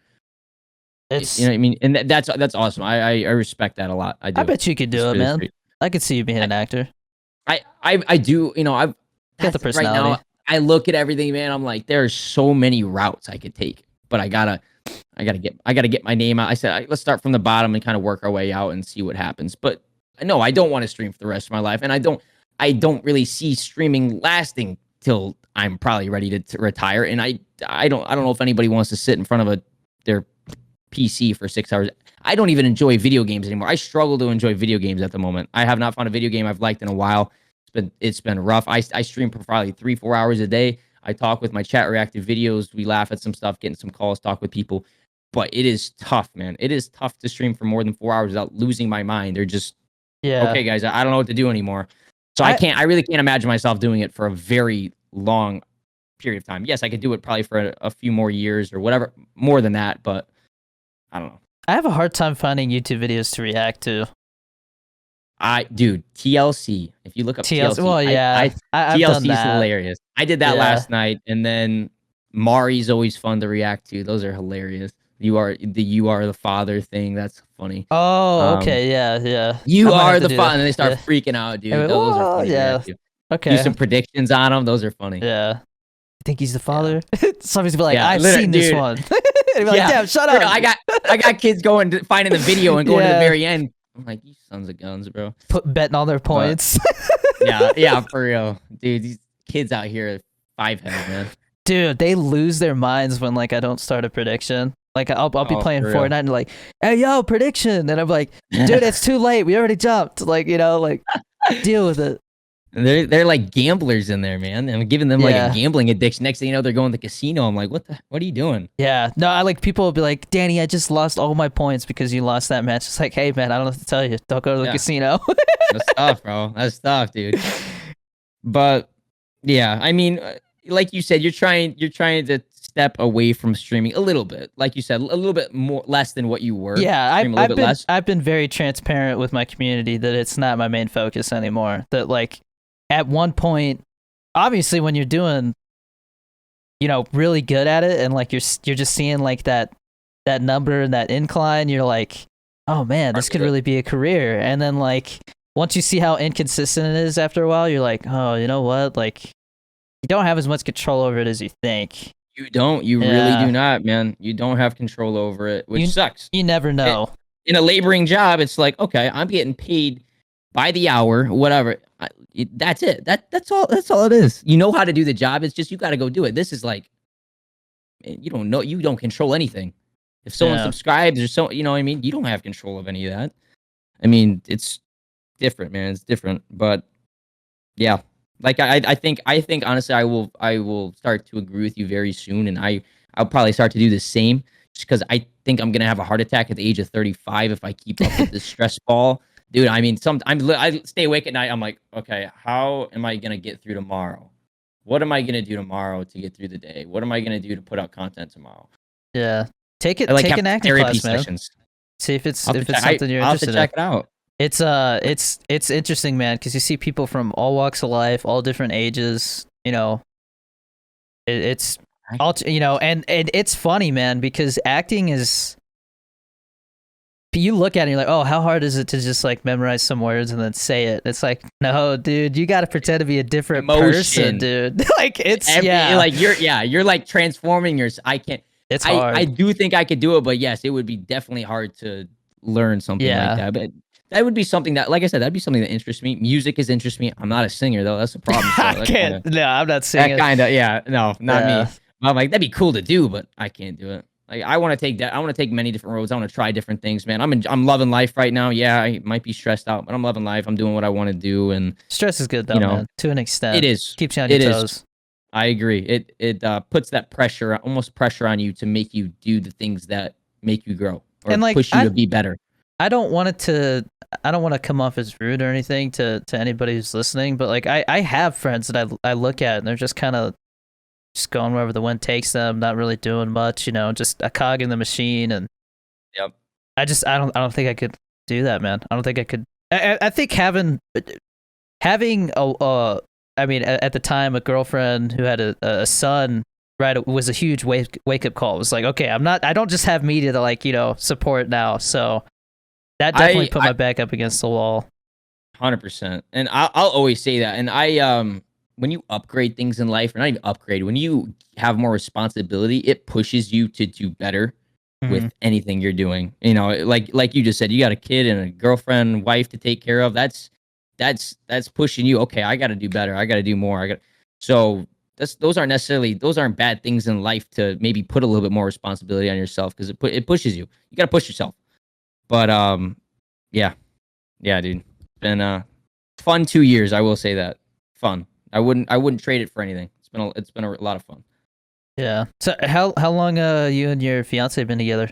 It's, you know what I mean? And that's awesome. I respect that a lot. I do. I bet you could do It's it, really man. sweet. I could see you being an actor. I do, you know, I've Got the right now personality. I look at everything, man. I'm like, there's so many routes I could take, but I gotta get my name out. I said, let's start from the bottom and kind of work our way out and see what happens. But no, I don't want to stream for the rest of my life, and I don't really see streaming lasting till I'm probably ready to retire. And I don't know if anybody wants to sit in front of their PC for 6 hours. I don't even enjoy video games anymore. I struggle to enjoy video games at the moment. I have not found a video game I've liked in a while. It's been rough. I stream for probably 3-4 hours a day. I talk with my chat, reactive videos. We laugh at some stuff, getting some calls, talk with people. But it is tough, man. It is tough to stream for more than 4 hours without losing my mind. They're just okay, guys. I don't know what to do anymore. So I really can't imagine myself doing it for a very long period of time. Yes, I could do it probably for a few more years or whatever, more than that, but I don't know. I have a hard time finding YouTube videos to react to. Dude, TLC. If you look up TLC, well, yeah, I've TLC done is that. hilarious. I did that last night, and then Mari's always fun to react to. Those are hilarious. You are the father thing. That's funny. Oh, okay, yeah. You are the father, and they start freaking out, dude. Those are funny. Yeah. Okay. Do some predictions on them. Those are funny. Yeah. You think he's the father? Somebody's be like, Yeah, I've seen this dude. one. And be like, damn, shut up. I got kids finding the video and going to the very end. I'm like, you sons of guns, bro. Betting all their points. yeah, for real, dude. These kids out here, 5 heads, man. Dude, they lose their minds when like I don't start a prediction. Like I'll be playing Fortnite and like, hey yo, prediction, and I'm like, dude, it's too late. We already jumped. Like, you know, like deal with it. They're like gamblers in there, man. I'm giving them like a gambling addiction. Next thing you know, they're going to the casino. I'm like, what are you doing? Yeah. No, I like people will be like, Danny, I just lost all my points because you lost that match. It's like, hey man, I don't know what to tell you. Don't go to the casino. That's tough, bro. That's tough, dude. But yeah, I mean, like you said, you're trying to step away from streaming a little bit. Like you said, a little bit more less than what you were. Yeah, I've been very transparent with my community that it's not my main focus anymore. That like at one point, obviously when you're doing, you know, really good at it and like you're just seeing like that number and that incline, you're like, oh man, this could really be a career. And then like once you see how inconsistent it is after a while, you're like, oh, you know what? Like you don't have as much control over it as you think. You don't. You really do not, man. You don't have control over it, which sucks. You never know. In a laboring job, it's like, okay, I'm getting paid by the hour, whatever. That's it. That's all it is. You know how to do the job. It's just you got to go do it. This is like, you don't know. You don't control anything. If someone subscribes or so, you know what I mean? You don't have control of any of that. I mean, it's different, man. It's different. But yeah. Like I think honestly I will start to agree with you very soon, and I'll probably start to do the same just because I think I'm gonna have a heart attack at the age of 35 if I keep up with this stress ball, dude. I mean, I stay awake at night. I'm like, okay, how am I gonna get through tomorrow? What am I gonna do tomorrow to get through the day? What am I gonna do to put out content tomorrow? Yeah, take an acting class, man. Sessions. See if it's something you're I'll interested in. Check it out. It's interesting, man, because you see people from all walks of life, all different ages. You know, it's all, you know, and it's funny, man, because acting is. You look at it and you're like, oh, how hard is it to just like memorize some words and then say it? It's like, no, dude, you got to pretend to be a different person, dude. Like it's like you're like transforming yours. I can't. It's hard. I do think I could do it, but yes, it would be definitely hard to learn something like that. But that would be something that, like I said, that'd be something that interests me. Music is interests me. I'm not a singer though. That's the problem. So I can't. No, I'm not singing. That kind of, no, not me. I'm like, that'd be cool to do, but I can't do it. Like, I want to take that. I want to take many different roads. I want to try different things, man. I'm loving life right now. Yeah, I might be stressed out, but I'm loving life. I'm doing what I want to do, and stress is good though, man. To an extent, it is. Keeps you on your toes. I agree. It puts that pressure, almost pressure on you to make you do the things that make you grow or And like push you to be better. I don't want it to I don't want to come off as rude or anything to anybody who's listening, but like I have friends that I look at and they're just kind of just going wherever the wind takes them, not really doing much, just a cog in the machine. And Yep. I don't think I could do that, man. I don't think I could. I think having I mean, at the time, a girlfriend who had a son, right, was a huge wake up call. It was like, okay, I don't just have media to like, support now. So that definitely put my back up against the wall. 100%. And I'll always say that. And when you upgrade things in life, or not even upgrade, when you have more responsibility, it pushes you to do better with anything you're doing. Like you just said, you got a kid and a girlfriend, wife to take care of. That's pushing you. Okay, I got to do better. I got to do more. So those aren't bad things in life to maybe put a little bit more responsibility on yourself, because it pushes you. You got to push yourself. But yeah, dude, it's been fun 2 years. I will say that fun. I wouldn't trade it for anything. It's been a lot of fun. Yeah. So how long you and your fiance been together?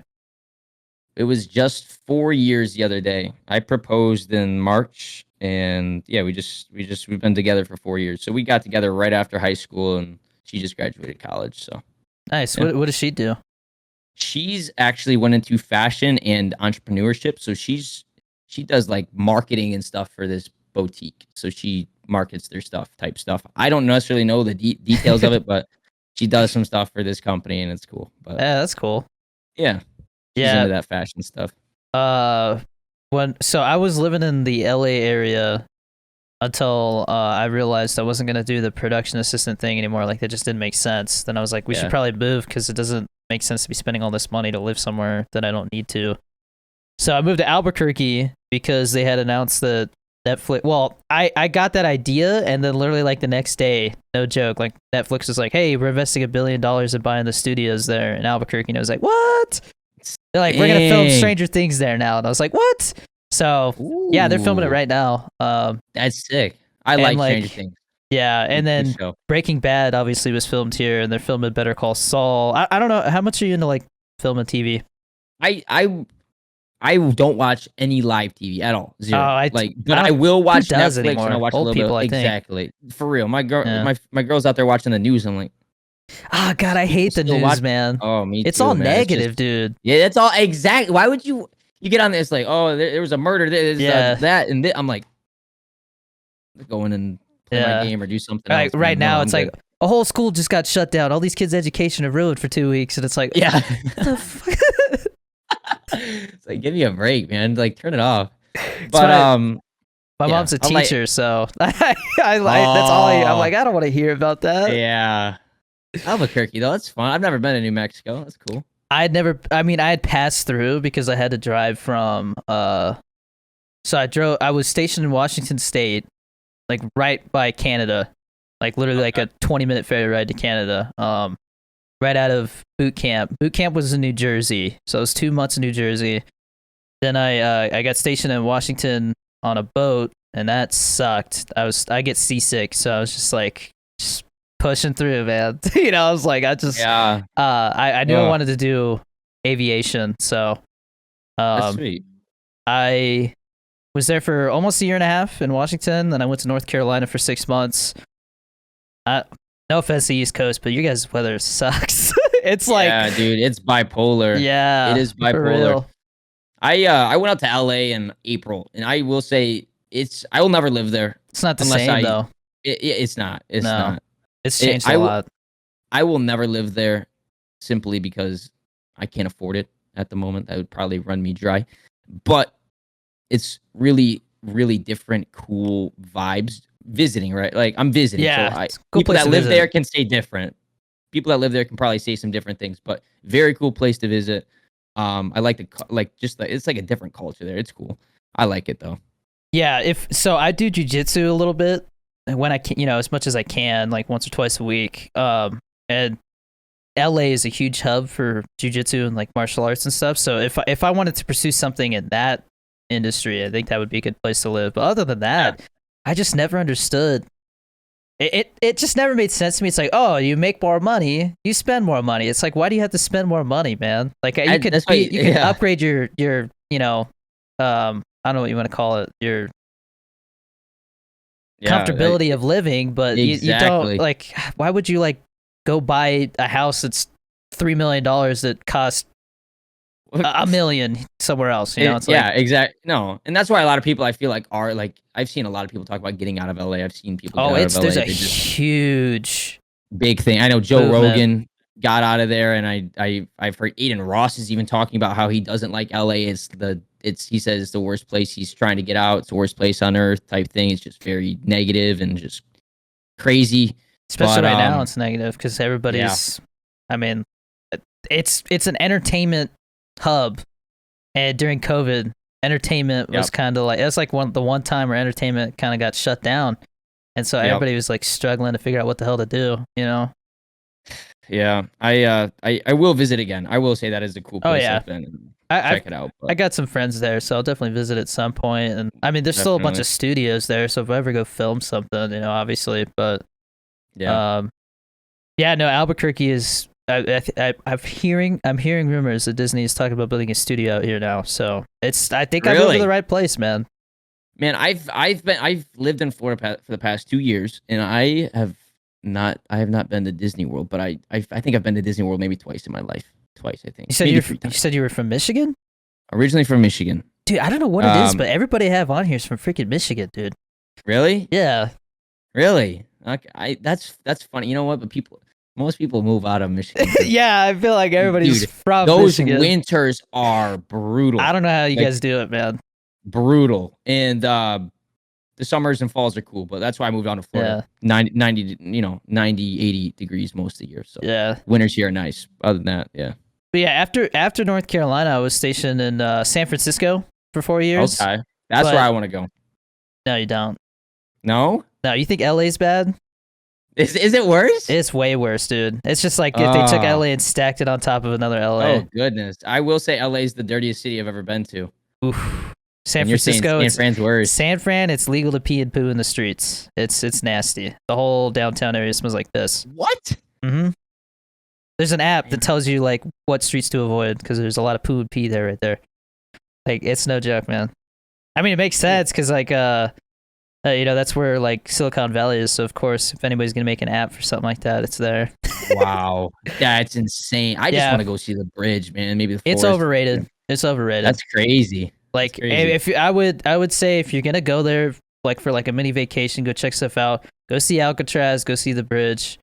It was just 4 years the other day. I proposed in March, and yeah, we've been together for 4 years. So we got together right after high school, and she just graduated college. So nice. Yeah. What does she do? She's actually went into fashion and entrepreneurship. So she does like marketing and stuff for this boutique. So she markets their type stuff. I don't necessarily know the details of it, but she does some stuff for this company, and it's cool. But Yeah, that's cool. yeah, she's into that fashion stuff. So I was living in the LA area until I realized I wasn't gonna do the production assistant thing anymore. Like, that just didn't make sense. Then I was like, we should probably move, because it doesn't make sense to be spending all this money to live somewhere that I don't need to. So I moved to Albuquerque because they had announced that Netflix. Well, I got that idea, and then literally like the next day, no joke, like Netflix was like, "Hey, we're investing $1 billion in buying the studios there in Albuquerque." And I was like, "What?" They're like, "We're gonna film Stranger Things there now," and I was like, "What?" So yeah, they're filming it right now. That's sick. I like Stranger Things. Yeah, and then Breaking Bad obviously was filmed here, and they're filming Better Call Saul. I don't know, how much are you into like film and TV? I don't watch any live TV at all. Zero. But I will watch Netflix anymore? and I watch Old a little people, bit. Exactly. For real. My girl's out there watching the news. I'm like, God, I hate the news, man. Oh, me too. It's all man. negative, dude. Yeah, that's all exactly. Why would you get on this like, oh, there was a murder, that, and this. I'm like, go in and play my game or do something else. Right now, it's like a whole school just got shut down. All these kids' education are ruined for 2 weeks, and it's like, yeah. What the fuck? It's like, give me a break, man. Like, turn it off. But my mom's a teacher, so I like that's all. I'm like, I don't want to hear about that. Yeah, Albuquerque though, that's fun. I've never been to New Mexico. That's cool. I had passed through because I had to drive from. So I was stationed in Washington State, like right by Canada, like literally like a 20-minute ferry ride to Canada. Right out of boot camp. Boot camp was in New Jersey, so it was 2 months in New Jersey. Then I got stationed in Washington on a boat, and that sucked. I get seasick, so I was just pushing through, man. I was like, I knew I wanted to do aviation, so that's sweet. I was there for almost a year and a half in Washington. Then I went to North Carolina for 6 months. No offense to the East Coast, but your guys' weather sucks. It's like, yeah, dude, it's bipolar. Yeah, it is bipolar. I went out to LA in April, and I will say I will never live there. It's not the same though. It's not. It's not. It's changed a lot. I will never live there simply because I can't afford it at the moment. That would probably run me dry. But it's really, really different, cool vibes. Visiting, right? Like, I'm visiting. Yeah, so people that live there can say different. People that live there can probably say some different things, but very cool place to visit. I like it's like a different culture there. It's cool. I like it though. Yeah, I do jujitsu a little bit when I can, as much as I can, like once or twice a week. And LA is a huge hub for jujitsu and like martial arts and stuff. So if I wanted to pursue something in that industry, I think that would be a good place to live. But other than that, I just never understood it just never made sense to me. It's like, oh, you make more money, you spend more money. It's like, why do you have to spend more money, man? Like you could upgrade your I don't know what you want to call it, your comfortability of living, but you don't, like, why would you like go buy a house that's $3 million that costs $1 million somewhere else? You know, it's like, exactly. No, and that's why a lot of people I feel like are like, I've seen a lot of people talk about getting out of LA. I've seen people. There's a huge big thing. I know Joe Rogan got out of there, and I've heard Aiden Ross is even talking about how he doesn't like LA. He says it's the worst place. He's trying to get out. It's the worst place on earth type thing. It's just very negative and just crazy. Especially right now, it's negative because everybody's. I mean, it's an entertainment hub, and during COVID, entertainment was kind of like, it was like the one time where entertainment kind of got shut down, and so everybody was like struggling to figure out what the hell to do, you know. Yeah, I will visit again. I will say that is a cool place. Oh yeah, check it out. But. I got some friends there, so I'll definitely visit at some point. And I mean, there's still a bunch of studios there, so if I ever go film something, you know, obviously. But no, Albuquerque is. I'm hearing rumors that Disney is talking about building a studio out here now. So I think I've moved to the right place, man. Man, I've lived in Florida for the past 2 years, and I have not been to Disney World, but I think I've been to Disney World maybe twice in my life. Twice, I think. You said you were from Michigan? Originally from Michigan. Dude, I don't know what it is, but everybody I have on here is from freaking Michigan, dude. Really? Yeah. Really? Okay. That's funny. You know what? But most people move out of Michigan. Yeah, I feel like everybody's from Michigan. Those winters are brutal. I don't know how you guys do it, man. Brutal. And the summers and falls are cool, but that's why I moved on to Florida. 90, 80 degrees most of the year. So winters here are nice. Other than that, yeah. But yeah, after North Carolina, I was stationed in San Francisco for 4 years. Okay. That's where I want to go. No, you don't. No? No, you think LA's bad? Is it worse? It's way worse, dude. It's just like if they took LA and stacked it on top of another LA. Oh, goodness. I will say LA is the dirtiest city I've ever been to. Oof. San Francisco, San Fran's worse. San Fran, it's legal to pee and poo in the streets. It's nasty. The whole downtown area smells like this. What? Mm-hmm. There's an app that tells you like what streets to avoid because there's a lot of poo and pee there right there. Like, it's no joke, man. I mean, it makes sense because like that's where like Silicon Valley is. So of course, if anybody's gonna make an app for something like that, it's there. Wow, that's insane. I just want to go see the bridge, man. Maybe the forest. It's overrated. It's overrated. That's crazy. Like, if I would say if you're gonna go there like for like a mini vacation, go check stuff out. Go see Alcatraz. Go see the bridge.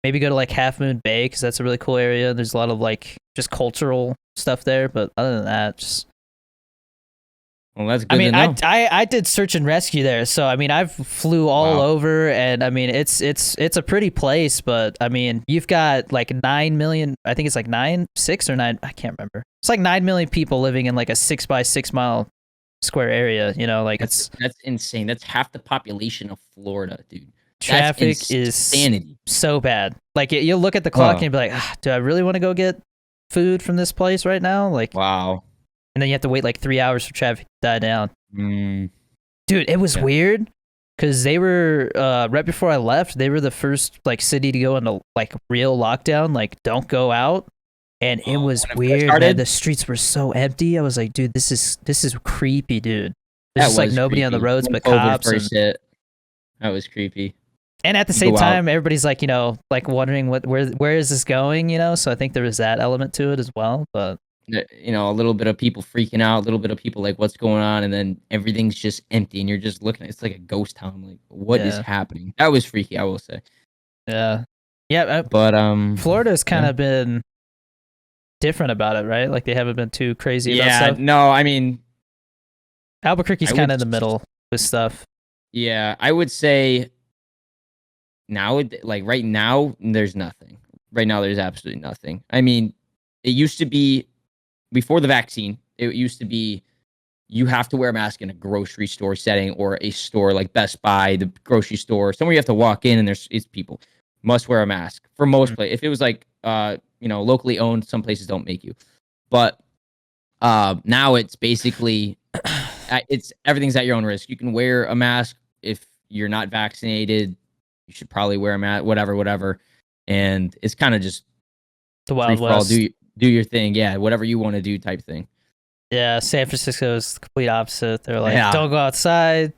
Maybe go to like Half Moon Bay because that's a really cool area. There's a lot of like just cultural stuff there. But other than that, just. Well, that's good. I mean, I did search and rescue there, so I mean, I've flew all over, and I mean, it's a pretty place, but I mean, you've got like 9 million. I think it's like 6 or 9. I can't remember. It's like 9 million people living in like a 6 by 6 mile square area. You know, like that's insane. That's half the population of Florida, dude. Traffic is insanity. So bad. Like you'll look at the clock and you'll be like, do I really want to go get food from this place right now? Like, wow. And then you have to wait like 3 hours for traffic to die down. Dude, it was weird because they were right before I left. They were the first like city to go into like real lockdown. Like, don't go out, and it was weird. Man. The streets were so empty. I was like, dude, this is creepy, dude. There's just like nobody on the roads but cops. That was creepy. And at the same time, everybody's like, like wondering where is this going, So I think there was that element to it as well, but. A little bit of people freaking out, a little bit of people like, what's going on? And then everything's just empty and you're just looking, it's like a ghost town. Like, what is happening? That was freaky, I will say. Yeah. Yeah. But, Florida's kind of been different about it, right? Like they haven't been too crazy about stuff. No, I mean. Albuquerque's kind of in the middle with stuff. Yeah. I would say now, like right now, there's nothing. Right now, there's absolutely nothing. I mean, it used to be, before the vaccine, it used to be you have to wear a mask in a grocery store setting or a store like Best Buy, the grocery store, somewhere you have to walk in and it's people must wear a mask for most places. If it was like, locally owned, some places don't make you. But now it's basically, everything's at your own risk. You can wear a mask if you're not vaccinated, you should probably wear a mask, whatever. And it's kind of just The free Wild for all. West. Do your thing, yeah, whatever you want to do, type thing. Yeah, San Francisco is the complete opposite. They're like, Yeah. don't go outside.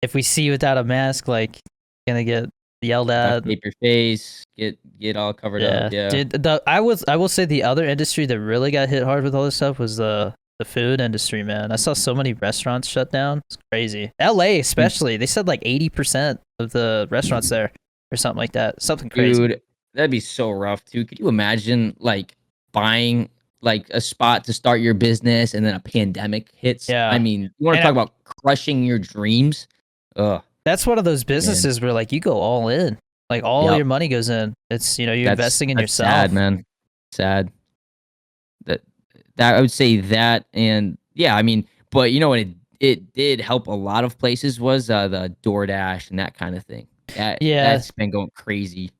If we see you without a mask, like, gonna get yelled at. Duct tape your face, get all covered up. Yeah, Dude, I will say the other industry that really got hit hard with all this stuff was the food industry, man. I saw so many restaurants shut down. It's crazy. LA especially. They said like 80% of the restaurants there or something like that. Something crazy. dude, that'd be so rough too. Could you imagine like buying like a spot to start your business and then a pandemic hits? Yeah. I mean, you want to talk about crushing your dreams? Ugh. That's one of those businesses where like you go all in. Like all your money goes in. It's, you're investing in yourself. Sad, man. Sad. That I would say that, and yeah, I mean, but you know what it did help a lot of places was the DoorDash and that kind of thing. That's been going crazy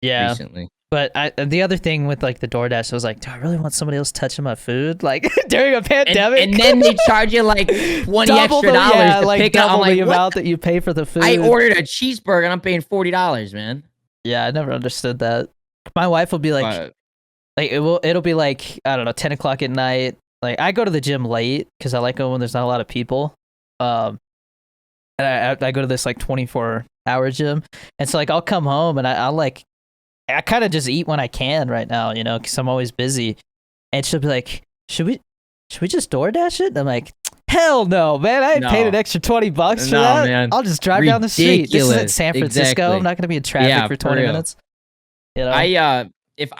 recently. But the other thing with like the DoorDash, I was like, do I really want somebody else touching my food like during a pandemic? And then they charge you like $20 extra to like pick up. Double I'm like, the amount that you pay for the food. I ordered a cheeseburger and I'm paying $40, man. Yeah, I never understood that. My wife will be like it'll be like, I don't know, 10 o'clock at night. Like I go to the gym late because I like going when there's not a lot of people. And I go to this like 24-hour gym, and so like I'll come home and I kind of just eat when I can right now, you know, because I'm always busy. And she'll be like, should we just DoorDash it? And I'm like, hell no, man. I ain't paid an extra $20 for that. Man. I'll just drive down the street. This isn't San Francisco. Exactly. I'm not going to be in traffic for 20 minutes. You know? If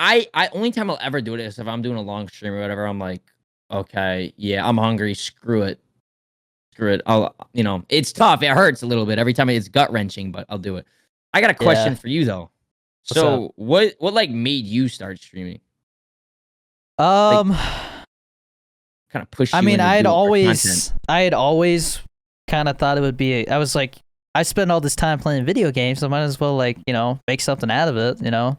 only time I'll ever do it is if I'm doing a long stream or whatever. I'm like, okay, yeah, I'm hungry. Screw it. I'll, it's tough. It hurts a little bit every time. It's gut wrenching, but I'll do it. I got a question for you though. So what like made you start streaming? Kind of pushed you. I mean, I had always kind of thought it would be. I was like, I spend all this time playing video games, so I might as well like make something out of it, because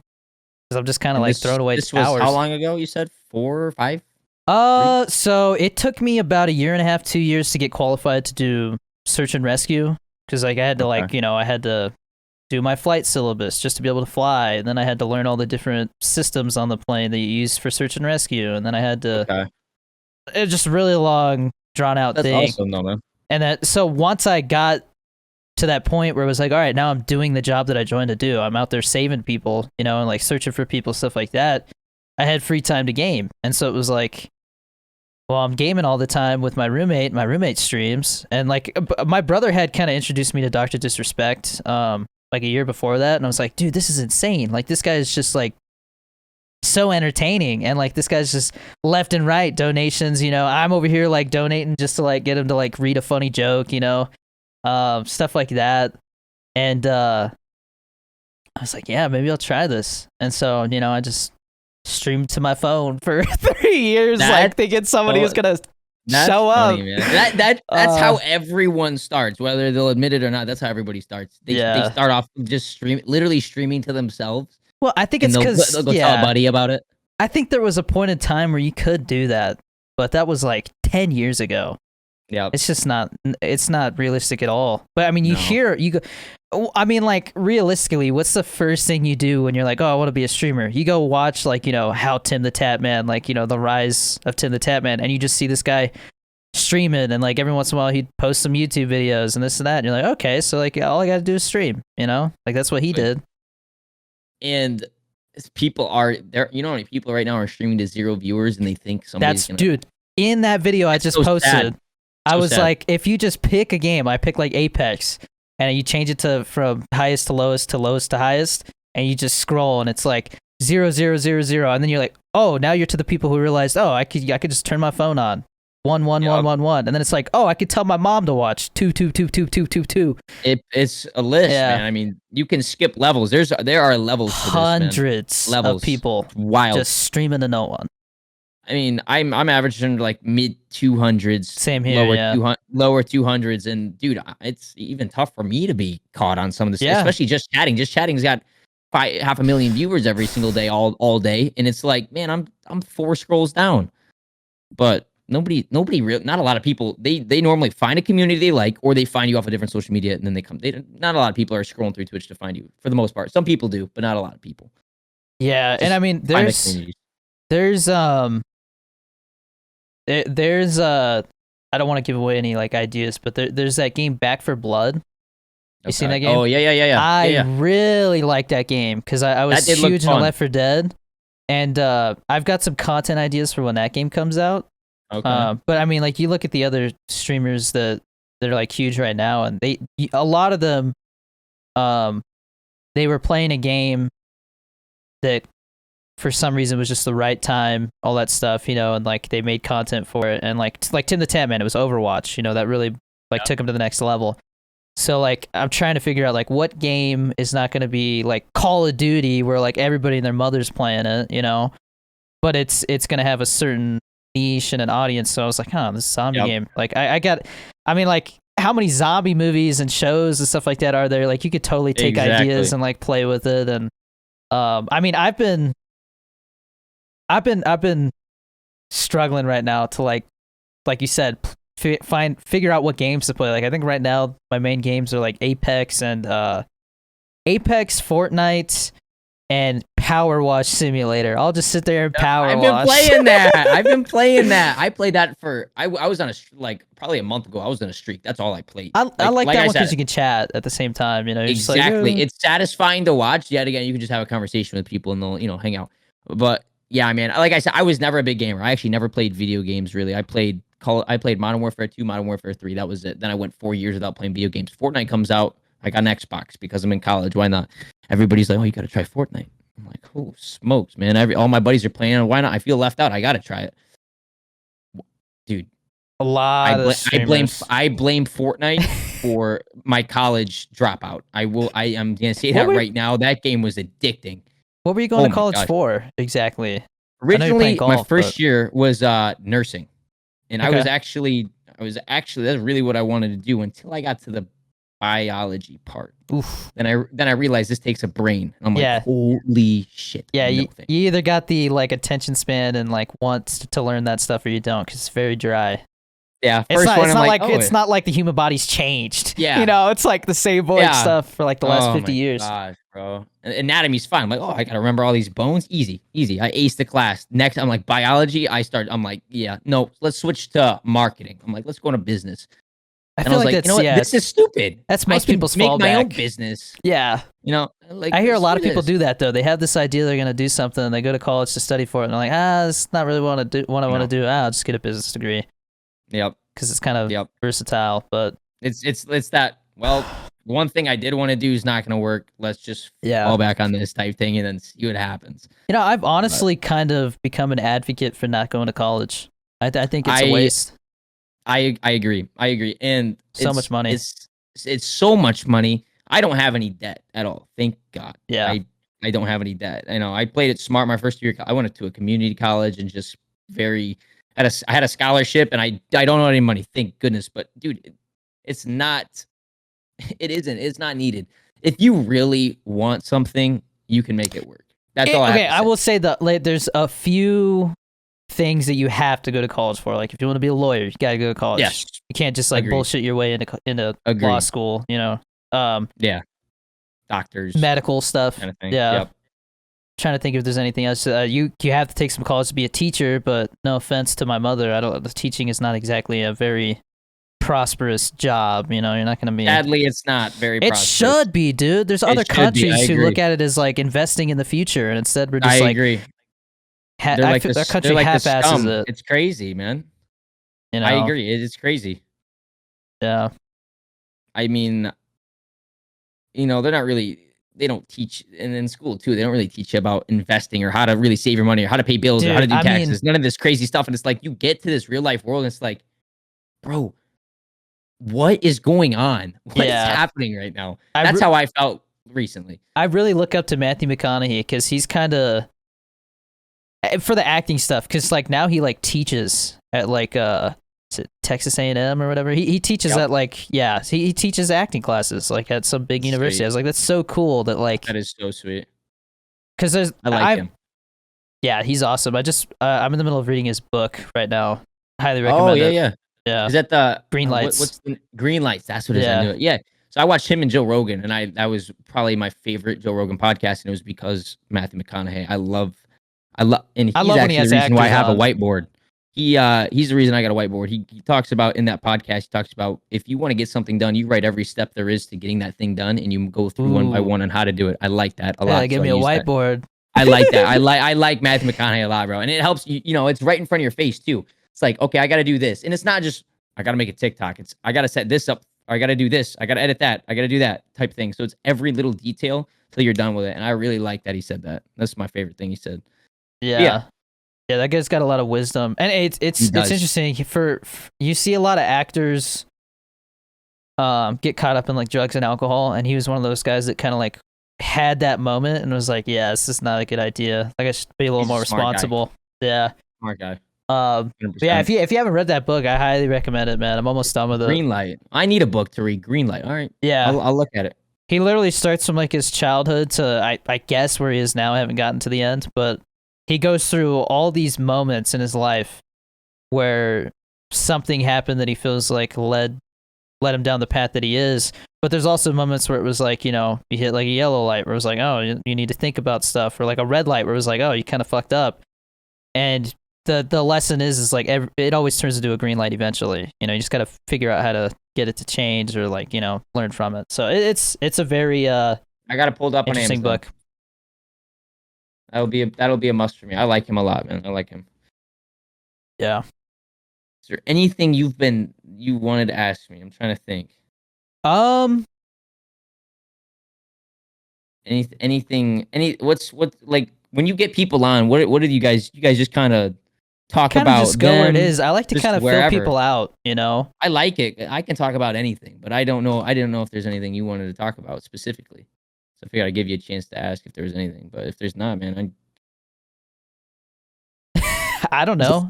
I'm just kind of like throwing away this hours. Was how long ago? You said 4 or 5? So it took me about 1.5 years, 2 years to get qualified to do search and rescue, because like I had to I had to do my flight syllabus just to be able to fly, and then I had to learn all the different systems on the plane that you use for search and rescue, and then I had to it's just a really long drawn out thing. That's awesome though, man. And so once I got to that point where it was like, all right, now I'm doing the job that I joined to do. I'm out there saving people, and like searching for people, stuff like that. I had free time to game, and so it was like, well, I'm gaming all the time with my roommate. My roommate streams, and like my brother had kind of introduced me to Dr. Disrespect like a year before that, and I was like, dude, this is insane. Like this guy is just like so entertaining, and like this guy's just left and right donations. I'm over here like donating just to like get him to like read a funny joke, stuff like that. And I was like, yeah, maybe I'll try this. And so I just streamed to my phone for 3 years, like thinking somebody was gonna show up. Man. That's how everyone starts, whether they'll admit it or not. That's how everybody starts. They start off just literally streaming to themselves. Well, I think it's because they'll go tell a buddy about it. I think there was a point in time where you could do that, but that was like 10 years ago. Yeah, it's just not. It's not realistic at all. But I mean, you go. I mean, like realistically, what's the first thing you do when you're like, oh, I want to be a streamer? You go watch like how Tim the Tap Man, like the rise of Tim the Tap Man, and you just see this guy streaming, and like every once in a while he'd post some YouTube videos and this and that, and you're like, okay, so like all I gotta do is stream, like that's what he did. And people are there. How many people right now are streaming to 0 viewers, and they think somebody's dude. In that video I just posted. Sad. I was like, if you just pick a game, I pick like Apex, and you change it to from highest to lowest to highest, and you just scroll, and it's like 0, 0, 0, 0, and then you're like, oh, now you're to the people who realized, oh, I could just turn my phone on, 1, 1, 1, 1, 1, and then it's like, oh, I could tell my mom to watch 2, 2, 2, 2, 2, 2, 2. It's a list, man. I mean, you can skip levels. There are levels. To hundreds this, levels of people just streaming to no one. I mean, I'm averaging like mid 200s. Same here, lower 200s, and dude, it's even tough for me to be caught on some of this, especially just chatting. Just chatting's got 500,000 viewers every single day, all day, and it's like, man, I'm 4 scrolls down. But not a lot of people. They normally find a community they like, or they find you off a different social media, and then they come. Not a lot of people are scrolling through Twitch to find you for the most part. Some people do, but not a lot of people. Yeah, and I mean, Find the communities. there's I don't want to give away any like ideas, but there's that game Back for Blood. You seen that game? Oh yeah. I really like that game because I was huge into Left 4 Dead, and I've got some content ideas for when that game comes out. Okay. But I mean, like you look at the other streamers that are like huge right now, and a lot of them, they were playing a game that for some reason was just the right time, all that stuff, and like they made content for it, and like Tim the Tat Man, it was Overwatch, that really like took him to the next level. So like I'm trying to figure out like what game is not going to be like Call of Duty where like everybody and their mother's playing it, but it's going to have a certain niche and an audience. So I was like, this zombie game. Like I mean, like how many zombie movies and shows and stuff like that are there? Like you could totally take ideas and like play with it. And I mean, I've been struggling right now to like you said, figure out what games to play. Like I think right now my main games are like Apex, Fortnite, and Power Wash Simulator. I'll just sit there and power wash. I've been playing that. I played that for I was on probably a month ago. I was on a streak. That's all I played. I like that one because you can chat at the same time. Exactly. Like, it's satisfying to watch. Yet again, you can just have a conversation with people and they'll hang out. But yeah, man. Like I said, I was never a big gamer. I actually never played video games really. I played Modern Warfare 2, Modern Warfare 3. That was it. Then I went 4 years without playing video games. Fortnite comes out. I got an Xbox because I'm in college. Why not? Everybody's like, oh, you got to try Fortnite. I'm like, oh, smokes, man. All my buddies are playing it. Why not? I feel left out. I got to try it. Dude. A lot of streamers. I blame Fortnite for my college dropout. I'm going to say that right now. That game was addicting. What were you going to college for exactly? Originally, my first year was nursing. And okay. I was actually that's really what I wanted to do until I got to the biology part. Oof. Then I realized this takes a brain. I'm like, holy shit. Yeah, you either got the like attention span and like want to learn that stuff, or you don't, because it's very dry. Yeah, it's not like the human body's changed. Yeah, it's like the same void stuff for like the last 50 years. Gosh, bro. Anatomy's fine. I'm like, I gotta remember all these bones. Easy. I aced the class. Next, I'm like biology. I'm like, no, let's switch to marketing. I'm like, let's go into business. I feel like that's this is stupid. That's most people's fallback. Make my own business. Yeah. Like I hear a lot of people do that though. They have this idea they're gonna do something, and they go to college to study for it, and they're like, it's not really what I want to do. I'll just get a business degree. Yep. Because it's kind of versatile, but it's that. Well, one thing I did want to do is not going to work. Let's just fall back on this type thing and then see what happens. I've honestly kind of become an advocate for not going to college. I think it's a waste. I agree. And so much money. It's so much money. I don't have any debt at all. Thank God. Yeah. I don't have any debt. I played it smart my first year. I went to a community college and just I had a scholarship, and I don't owe any money, thank goodness. But dude, it's not needed. If you really want something, you can make it work. That's all I have to say. I will say that there's a few things that you have to go to college for. Like if you want to be a lawyer, you got to go to college. Yes. You can't just like bullshit your way into law school, Yeah. Doctors. Medical stuff. Kind of thing. Yeah. Yep. Trying to think if there's anything else. You have to take some college to be a teacher, but no offense to my mother, the teaching is not exactly a very prosperous job. You're not going to be. Sadly, it's not very. It prosperous. should be, dude. There's other countries who look at it as like investing in the future, and instead we're just I agree. Our country half-asses it. It's crazy, man. I agree. It's crazy. Yeah. I mean, they're not really. They don't teach, and in school too, they don't really teach you about investing or how to really save your money or how to pay bills or how to do taxes. None of this crazy stuff. And it's like, you get to this real life world and it's like, bro, what is going on? What is happening right now? That's how I felt recently. I really look up to Matthew McConaughey because he's kind of, for the acting stuff, because like now he like teaches at like, is it Texas A&M or whatever? He teaches at like, he teaches acting classes like at some big university. I was like, that's so cool that like. That is so sweet. Because I like him. Yeah, he's awesome. I'm in the middle of reading his book right now. Highly Oh recommend yeah, it. yeah. Yeah. Is that the Green lights. what's the Green Lights? That's what it is. I Yeah. knew it. Yeah. So I watched him and Joe Rogan, and that was probably my favorite Joe Rogan podcast, and it was because Matthew McConaughey. I love, and I he's love when he actually the has reason why I actors have a on. whiteboard. He's the reason I got a whiteboard. He talks about in that podcast. He talks about if you want to get something done, you write every step there is to getting that thing done, and you go through one by Ooh. one on how to do it. I like that a Yeah, lot, give so I me a use that. whiteboard. I like that. I like Matthew McConaughey a lot, bro, and it helps you. You know, it's right in front of your face too. It's like, okay, I got to do this, and it's not just I got to make a TikTok. It's I got to set this up. Or I got to do this. I got to edit that. I got to do that type thing. So it's every little detail till you're done with it, and I really like that he said that. That's my favorite thing he said. But yeah, Yeah. Yeah, that guy's got a lot of wisdom. And it's he does. interesting for you see a lot of actors get caught up in like drugs and alcohol, and he was one of those guys that kind of like had that moment and was like, yeah, this is not a good idea. Like I should be a little He's a more smart guy. responsible. Yeah. Smart guy. But yeah, 100%. if you haven't read that book, I highly recommend it, man. I'm almost done with it. Green Light. I need a book to read. Green Light. All right. Yeah. I'll look at it. He literally starts from like his childhood to I guess where he is now. I haven't gotten to the end, but he goes through all these moments in his life where something happened that he feels like led him down the path that he is. But there's also moments where it was like, you know, you hit like a yellow light where it was like, oh, you need to think about stuff, or like a red light where it was like, oh, you kind of fucked up. And the lesson is like it always turns into a green light eventually. You know, you just got to figure out how to get it to change, or like, you know, learn from it. So it's a very I got it pulled up on interesting Amazon. book. That'll be a must for me. I like him a lot, man. I like him. Yeah. Is there anything you wanted to ask me? I'm trying to think. What's like when you get people on, what do you guys just kind of talk Kind of about just go where it them, is. I like to just kind of fill wherever. people out, you know. I like it. I can talk about anything, but I didn't know if there's anything you wanted to talk about specifically. So I figured I'd give you a chance to ask if there was anything. But if there's not, man, I don't know.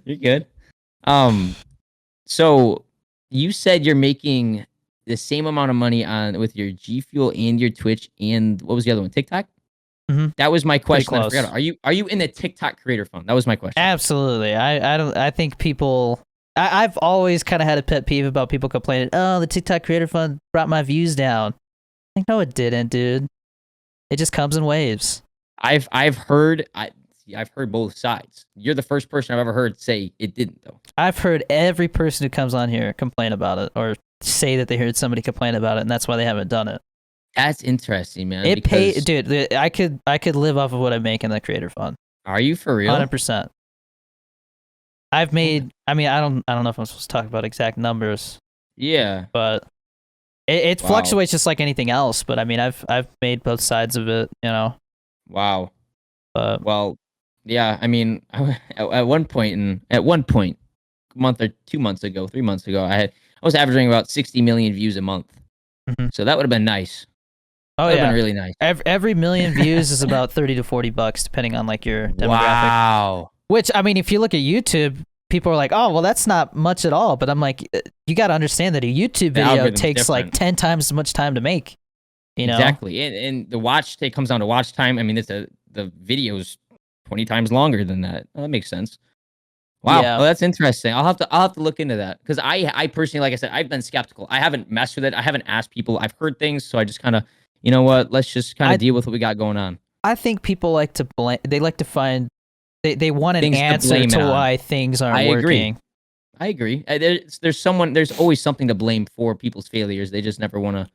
you're good. So you said you're making the same amount of money with your G Fuel and your Twitch and what was the other one? TikTok? Mhm. That was my question. I close. forgot. Are you in the TikTok creator fund? That was my question. Absolutely. I think people. I've always kind of had a pet peeve about people complaining. Oh, the TikTok Creator Fund brought my views down. Like, no, it didn't, dude. It just comes in waves. I've heard both sides. You're the first person I've ever heard say it didn't, though. I've heard every person who comes on here complain about it, or say that they heard somebody complain about it, and that's why they haven't done it. That's interesting, man. It pays, dude. I could live off of what I make in the Creator Fund. Are you for real? 100%. I've made. I mean, I don't know if I'm supposed to talk about exact numbers. Yeah, but it fluctuates just like anything else. But I mean, I've made both sides of it, you know. Wow. Well, yeah. I mean, at one point, a month or 2 months ago, 3 months ago, I was averaging about 60 million views a month. Mm-hmm. So that would have been nice. Oh, that would have been really nice. Every million views is about $30 to $40, depending on like your demographic. Wow. Which, I mean, if you look at YouTube, people are like, "Oh, well, that's not much at all." But I'm like, you got to understand that a YouTube video takes like 10 times as much time to make. You know, exactly, and the it comes down to watch time. I mean, the video's 20 times longer than that. Well, that makes sense. Wow, well, that's interesting. I'll have to look into that because I personally, like I said, I've been skeptical. I haven't messed with it. I haven't asked people. I've heard things, so I just kind of, you know what? Let's just kind of deal with what we got going on. I think people like to blame. They like to find. They want an answer to why things aren't working. I agree. There's always something to blame for people's failures. They just never want to.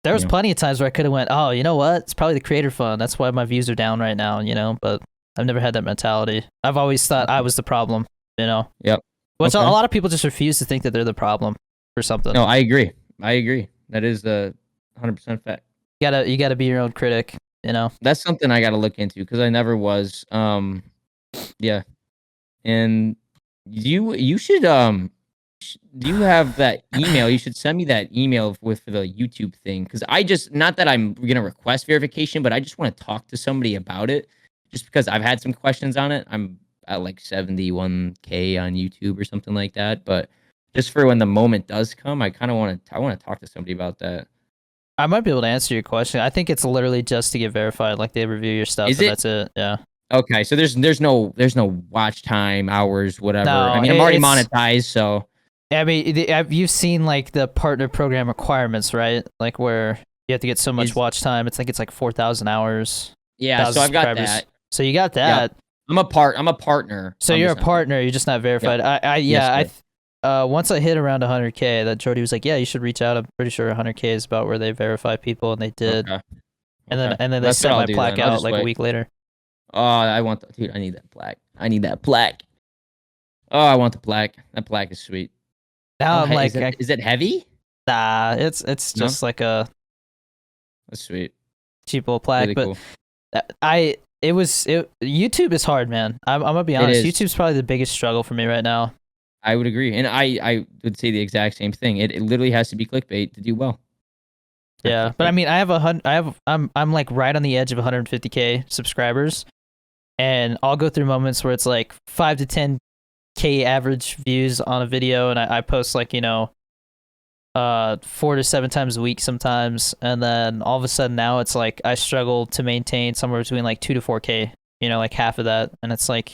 There was plenty of times where I could have went, oh, you know what? It's probably the Creator Fund. That's why my views are down right now, you know. But I've never had that mentality. I've always thought I was the problem, you know. Yep. Which a lot of people just refuse to think that they're the problem or something. No, I agree. That is the 100% fact. You gotta be your own critic, you know. That's something I gotta look into because I never was. Yeah, and you should do you have that email? You should send me that email for the YouTube thing because not that I'm gonna request verification, but I just want to talk to somebody about it. Just because I've had some questions on it. I'm at like 71K on YouTube or something like that, but just for when the moment does come, I want to talk to somebody about that. I might be able to answer your question. I think it's literally just to get verified, like they review your stuff. That's it. Yeah. Okay, so there's no watch time, hours, whatever. I No, mean, I'm already it's. monetized, so I mean, have you seen like the partner program requirements, right? Like where you have to get so much is watch time. It's like 4,000 hours, yeah. So 1,000 I've got subscribers. that. So you got Yep. that. I'm a partner. So I'm you're a just not verified. partner. You're just not Yep. verified. Yes, Yeah. sir. Once I hit around 100K, that Jody was like, yeah, you should reach out. I'm pretty sure 100K is about where they verify people, and they did. Okay. And Okay. then they That's what sent I'll my do plaque then. I'll out just like a wait. week later. Oh, dude. I need that plaque. I need that plaque. Oh, I want the plaque. That plaque is sweet. Now I'm Is like, it heavy? nah, it's No, just like a that's sweet. cheap little plaque. Really But cool. YouTube is hard, man. I'm gonna be It honest. is. YouTube's probably the biggest struggle for me right now. I would agree, and I would say the exact same thing. It literally has to be clickbait to do well. Not Yeah, but I clickbait. mean, I'm like right on the edge of 150K subscribers, and I'll go through moments where it's like 5 to 10K average views on a video, and I post like 4 to 7 times a week sometimes, and then all of a sudden now it's like I struggle to maintain somewhere between like 2 to 4K, like half of that, and it's like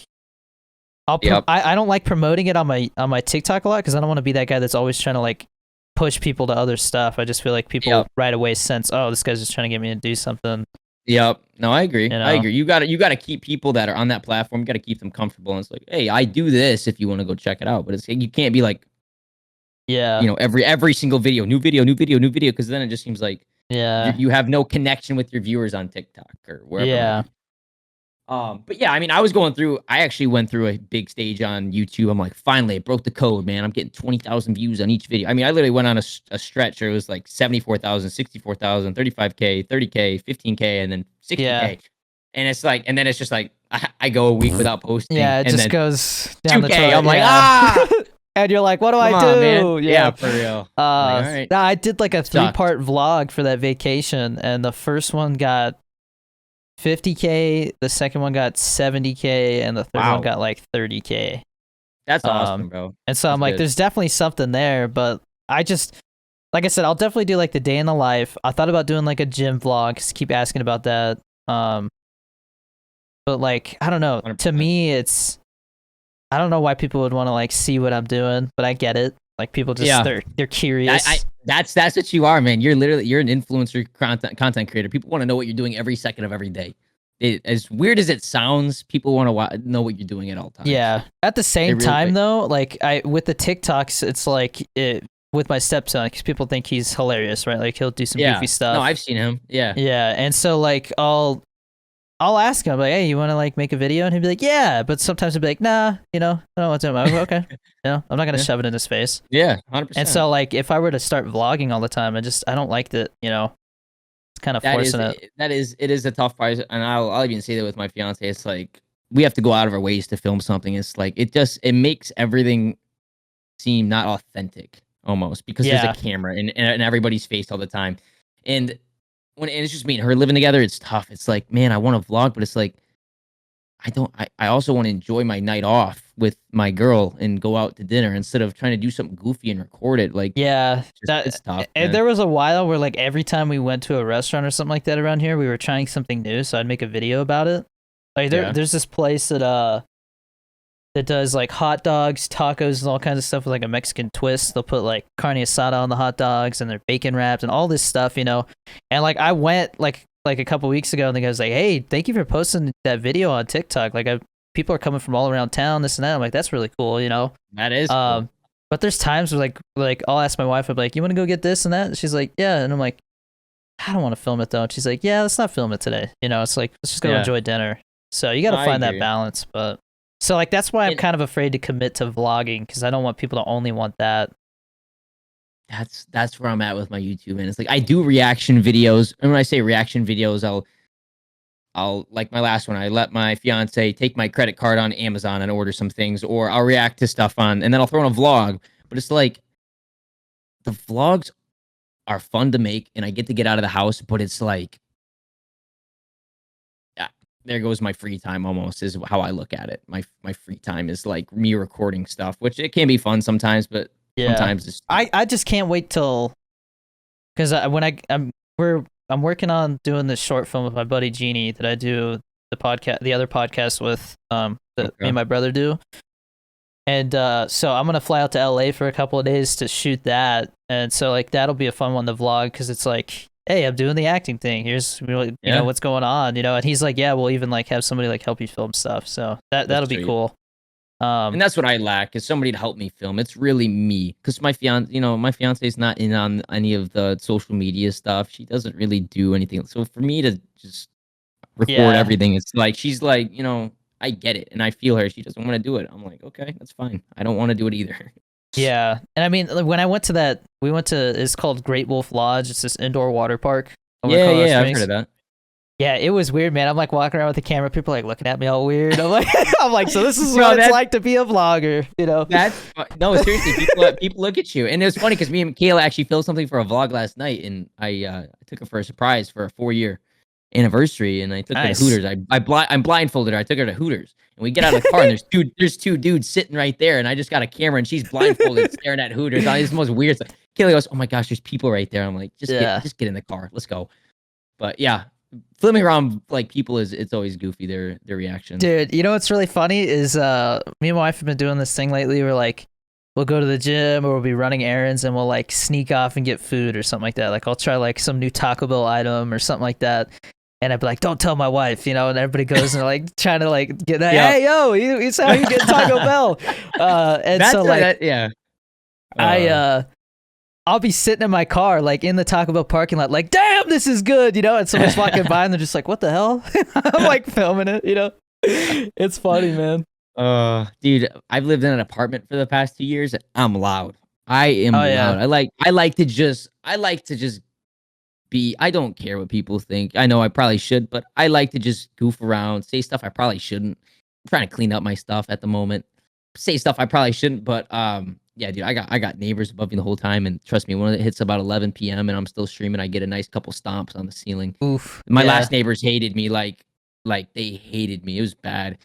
Yep. I don't like promoting it on my TikTok a lot because I don't want to be that guy that's always trying to like push people to other stuff. I just feel like people Yep. right away sense, oh, this guy's just trying to get me to do something. Yep. No, I agree. You I know? agree. You gotta keep people that are on that platform. You gotta keep them comfortable. And it's like, hey, I do this if you want to go check it out. But you can't be like, Yeah. every single video, new video, new video, new video, because then it just seems like Yeah. you have no connection with your viewers on TikTok or wherever it might Yeah. be. But yeah, I mean, I actually went through a big stage on YouTube. I'm like, finally, I broke the code, man. I'm getting 20,000 views on each video. I mean, I literally went on a stretch where it was like 74,000, 64,000, 35K, 30K, 15K, and then 60K. Yeah. And it's like, and then it's just like, I go a week without posting. Yeah, it and just then goes down the 2K, toilet. I'm like, yeah. And you're like, what do come I on, do? man. Yeah, for real. I'm like, all right. Nah, I did like a Sucked. 3-part vlog for that vacation, and the first one got 50K, the second one got 70K, and the third Wow. one got like 30K. That's awesome, bro. And so I'm That's like, good. there's definitely something there, but I just, like I said, I'll definitely do like the day in the life. I thought about doing like a gym vlog, 'cause keep asking about that. But like, I don't know. 100%. To me, I don't know why people would want to like see what I'm doing, but I get it. Like people just Yeah. they're curious. That's what you are, man. You're an influencer, content creator. People want to know what you're doing every second of every day. As weird as it sounds, people want to know what you're doing at all times. Yeah. At the same really time, like- though, like with the TikToks, it's like with my stepson, because people think he's hilarious, right? Like he'll do some goofy stuff. No, I've seen him. Yeah. Yeah, and so like I'll ask him like, hey, you want to like make a video? And he'll be like, yeah. But sometimes he'll be like, nah, I don't want to. I'm like, okay, I'm not gonna Yeah. shove it in his face. Yeah, 100%. And so like, if I were to start vlogging all the time, I don't like that. It's kind of forcing it. It is a tough part, and I'll even say that with my fiance. It's like we have to go out of our ways to film something. It's like it makes everything seem not authentic almost because there's Yeah. a camera in everybody's face all the time, and and it's just me and her living together, it's tough. It's like, man, I want to vlog, but it's like I also want to enjoy my night off with my girl and go out to dinner instead of trying to do something goofy and record it. Like, Yeah, it's tough. And man. there was a while where like every time we went to a restaurant or something like that around here, we were trying something new, so I'd make a video about it. Like there's this place that does like hot dogs, tacos, and all kinds of stuff with like a Mexican twist. They'll put like carne asada on the hot dogs, and they're bacon wrapped and all this stuff, And like I went like a couple weeks ago, and the guy was like, "Hey, thank you for posting that video on TikTok. Like people are coming from all around town, this and that." I'm like, "That's really cool, That is cool. But there's times where like I'll ask my wife, I'm like, "You want to go get this and that?" And she's like, "Yeah," and I'm like, "I don't want to film it though." And she's like, "Yeah, let's not film it today." It's like let's just go enjoy dinner. So you got to find that balance, but. So like that's why I'm kind of afraid to commit to vlogging because I don't want people to only want that. That's where I'm at with my YouTube, and it's like I do reaction videos, and when I say reaction videos, I'll like my last one. I let my fiance take my credit card on Amazon and order some things, or I'll react to stuff and then I'll throw in a vlog. But it's like the vlogs are fun to make, and I get to get out of the house, but it's like. There goes my free time almost is how I look at it. My free time is like me recording stuff, which it can be fun sometimes, but sometimes it's I just can't wait till because when I'm working on doing this short film with my buddy Jeannie that I do the other podcast with that me Okay. and my brother do. And so I'm gonna fly out to LA for a couple of days to shoot that, and so like that'll be a fun one to vlog because it's like, hey, I'm doing the acting thing. Here's Yeah. what's going on, and he's like, yeah, we'll even like have somebody like help you film stuff. So that'll That's be sweet. cool. And that's what I lack is somebody to help me film. It's really me because my fiance is not in on any of the social media stuff. She doesn't really do anything. So for me to just record Yeah, everything, it's like she's like, I get it and I feel her. She doesn't want to do it. I'm like, okay, that's fine. I don't want to do it either. yeah. And I mean, like, when I went to it's called Great Wolf Lodge. It's this indoor water park over Yeah, Colorado yeah, I've Springs. heard of that. Yeah, it was weird, man. I'm like walking around with the camera, people are like looking at me all weird. I'm like, so this is Bro, what it's like to be a vlogger, No, seriously, people look at you, and it was funny because me and Kayla actually filmed something for a vlog last night, and I took her for a surprise for a 4-year anniversary, and I took Nice. her to Hooters. I'm blindfolded her. I took her to Hooters, and we get out of the car, and there's two dudes sitting right there, and I just got a camera, and she's blindfolded staring at Hooters. It's the most weird stuff. Kayla goes, "Oh my gosh, there's people right there." I'm like, just get in the car, let's go. But yeah, filming around like people it's always goofy their reaction. Dude, you know what's really funny is me and my wife have been doing this thing lately where like we'll go to the gym or we'll be running errands and we'll like sneak off and get food or something like that. Like I'll try like some new Taco Bell item or something like that. And I'd be like, don't tell my wife, and everybody goes and they're like trying to like get that, hey yo, it's how you get Taco Bell. And That's so like yeah. I'll be sitting in my car, like in the Taco Bell parking lot, like, damn, this is good, and someone's walking by and they're just like, what the hell? I'm like filming it, It's funny, man. Dude, I've lived in an apartment for the past 2 years. I'm loud. I am loud. Yeah. I like to just be, I don't care what people think. I know I probably should, but I like to just goof around, say stuff I probably shouldn't. I'm trying to clean up my stuff at the moment. Say stuff I probably shouldn't, but yeah, dude, I got neighbors above me the whole time, and trust me, when it hits about 11 p.m. and I'm still streaming, I get a nice couple stomps on the ceiling. Oof. My last neighbors hated me, like they hated me. It was bad.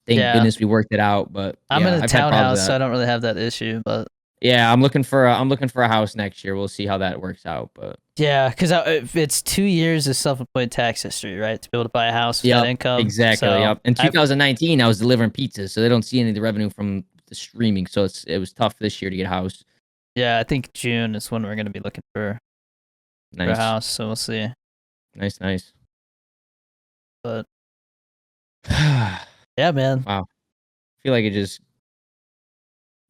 Thank goodness we worked it out, but I'm in a I've had problems townhouse, with so that. I don't really have that issue, but Yeah, I'm looking for a house next year. We'll see how that works out, but yeah, because it's 2 years of self-employed tax history, right, to be able to buy a house with that income. Exactly. So yep. In 2019, I was delivering pizzas, so they don't see any of the revenue from the streaming. So it was tough this year to get a house. Yeah, I think June is when we're gonna be looking for a house. So we'll see. Nice. But yeah, man. Wow. I feel like it just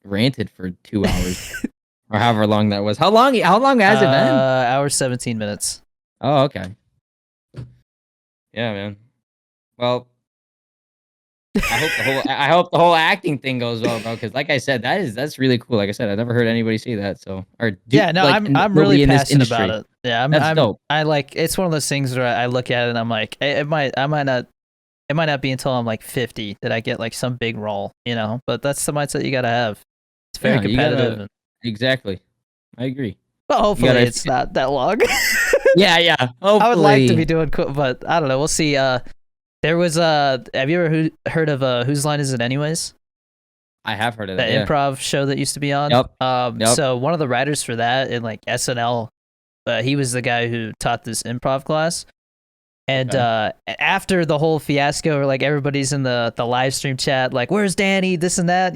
ranted for 2 hours or however long that was. How long has it been? Hour 17 minutes. Oh, okay. Yeah, man. Well, I hope the whole acting thing goes well, bro. Because like I said, that's really cool. Like I said, I've never heard anybody say that. So I'm really passionate about it. Yeah, that's dope. I like, it's one of those things where I look at it and I'm like, it might not be until I'm like 50 that I get like some big role, But that's the mindset you gotta have. It's very competitive. Exactly. I agree. But hopefully it's not that long. Yeah. Hopefully. I would like to be doing cool, but I don't know. We'll see. There was have you ever heard of Whose Line Is It Anyways? I have heard of that. That improv show that used to be on. Yep. So one of the writers for that in like SNL, he was the guy who taught this improv class. And after the whole fiasco, where like everybody's in the live stream chat, like, where's Danny? This and that,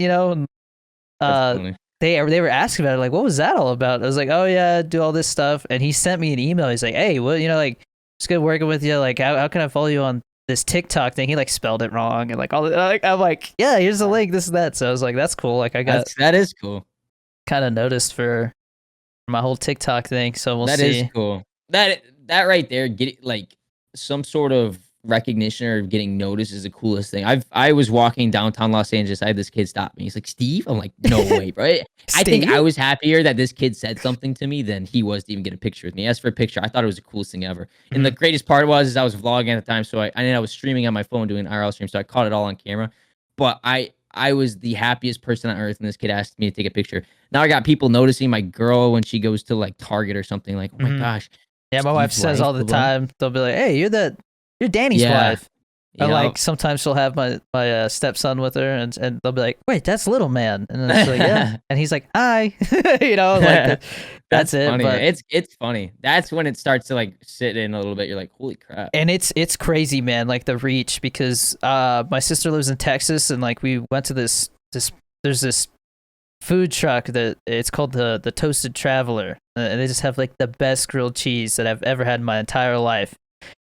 they were asking about it, like, what was that all about? I was like, oh yeah, do all this stuff. And he sent me an email. He's like, hey, well, like, it's good working with you. Like, how can I follow you on this TikTok thing? He like spelled it wrong and like all that. I'm like, yeah, here's the link, this and that. So I was like, that's cool. Like that is cool. Kind of noticed for my whole TikTok thing. So we'll see. That is cool. That right there, get like some sort of recognition or getting noticed is the coolest thing. I was walking downtown Los Angeles. I had this kid stop me. He's like, Steve? I'm like, no way, bro. I think I was happier that this kid said something to me than he was to even get a picture with me. He asked for a picture. I thought it was the coolest thing ever. Mm-hmm. And the greatest part was I was vlogging at the time, so I was streaming on my phone doing IRL stream, so I caught it all on camera. But I was the happiest person on earth, and this kid asked me to take a picture. Now I got people noticing my girl when she goes to like Target or something, like, oh my gosh. Yeah, my wife says all the time, they'll be like, hey, you're Danny's wife. Or Yep. like sometimes she'll have my stepson with her, and they'll be like, "Wait, that's little man," and then she's like, "Yeah," and he's like, "Hi," like that's That's it. funny, But man. It's funny. That's when it starts to like sit in a little bit. You're like, holy crap. and it's crazy, man, like the reach, because my sister lives in Texas, and like we went to this there's this food truck that it's called the Toasted Traveler, and they just have like the best grilled cheese that I've ever had in my entire life.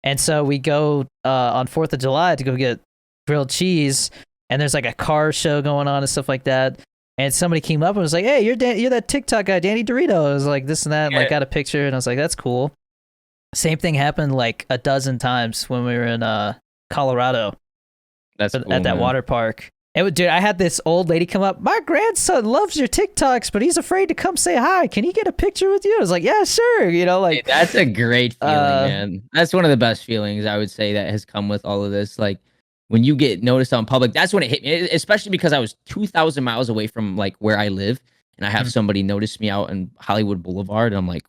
And so we go on 4th of July to go get grilled cheese, and there's like a car show going on and stuff like that. And somebody came up and was like, "Hey, you're that TikTok guy, Danny Dorito." I was like, this and that, and like got a picture, and I was like, "That's cool." Same thing happened like a dozen times when we were in Colorado. That's cool, at that man. water park. Dude, I had this old lady come up. "My grandson loves your TikToks, but he's afraid to come say hi. Can he get a picture with you?" I was like, "Yeah, sure." Like Hey, that's a great feeling, man. That's one of the best feelings I would say that has come with all of this. Like when you get noticed on public, that's when it hit me. Especially because I was 2,000 miles away from like where I live, and I have somebody notice me out in Hollywood Boulevard. And I'm like,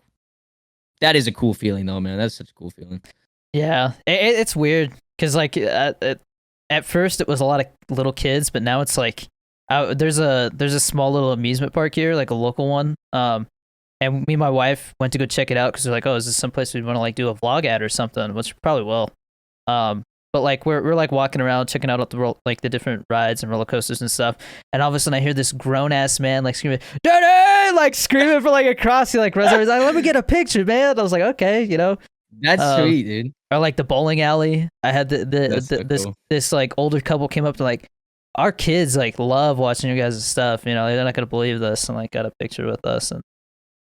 that is a cool feeling, though, man. That's such a cool feeling. Yeah, it's weird because like at first it was a lot of little kids, but now it's like there's a small little amusement park here, like a local one. And me and my wife went to go check it out because we're like, "Oh, is this someplace we want to like do a vlog at or something?" Which we probably will. But like we're like walking around checking out the different rides and roller coasters and stuff, and all of a sudden I hear this grown ass man like screaming, "Daddy!" like screaming for like across. He like runs over. He's like, "Let me get a picture, man." I was like, "Okay," That's sweet, dude. Or like the bowling alley. I had this like older couple came up to like, "Our kids like love watching you guys' stuff. They're not gonna believe this," and like got a picture with us. And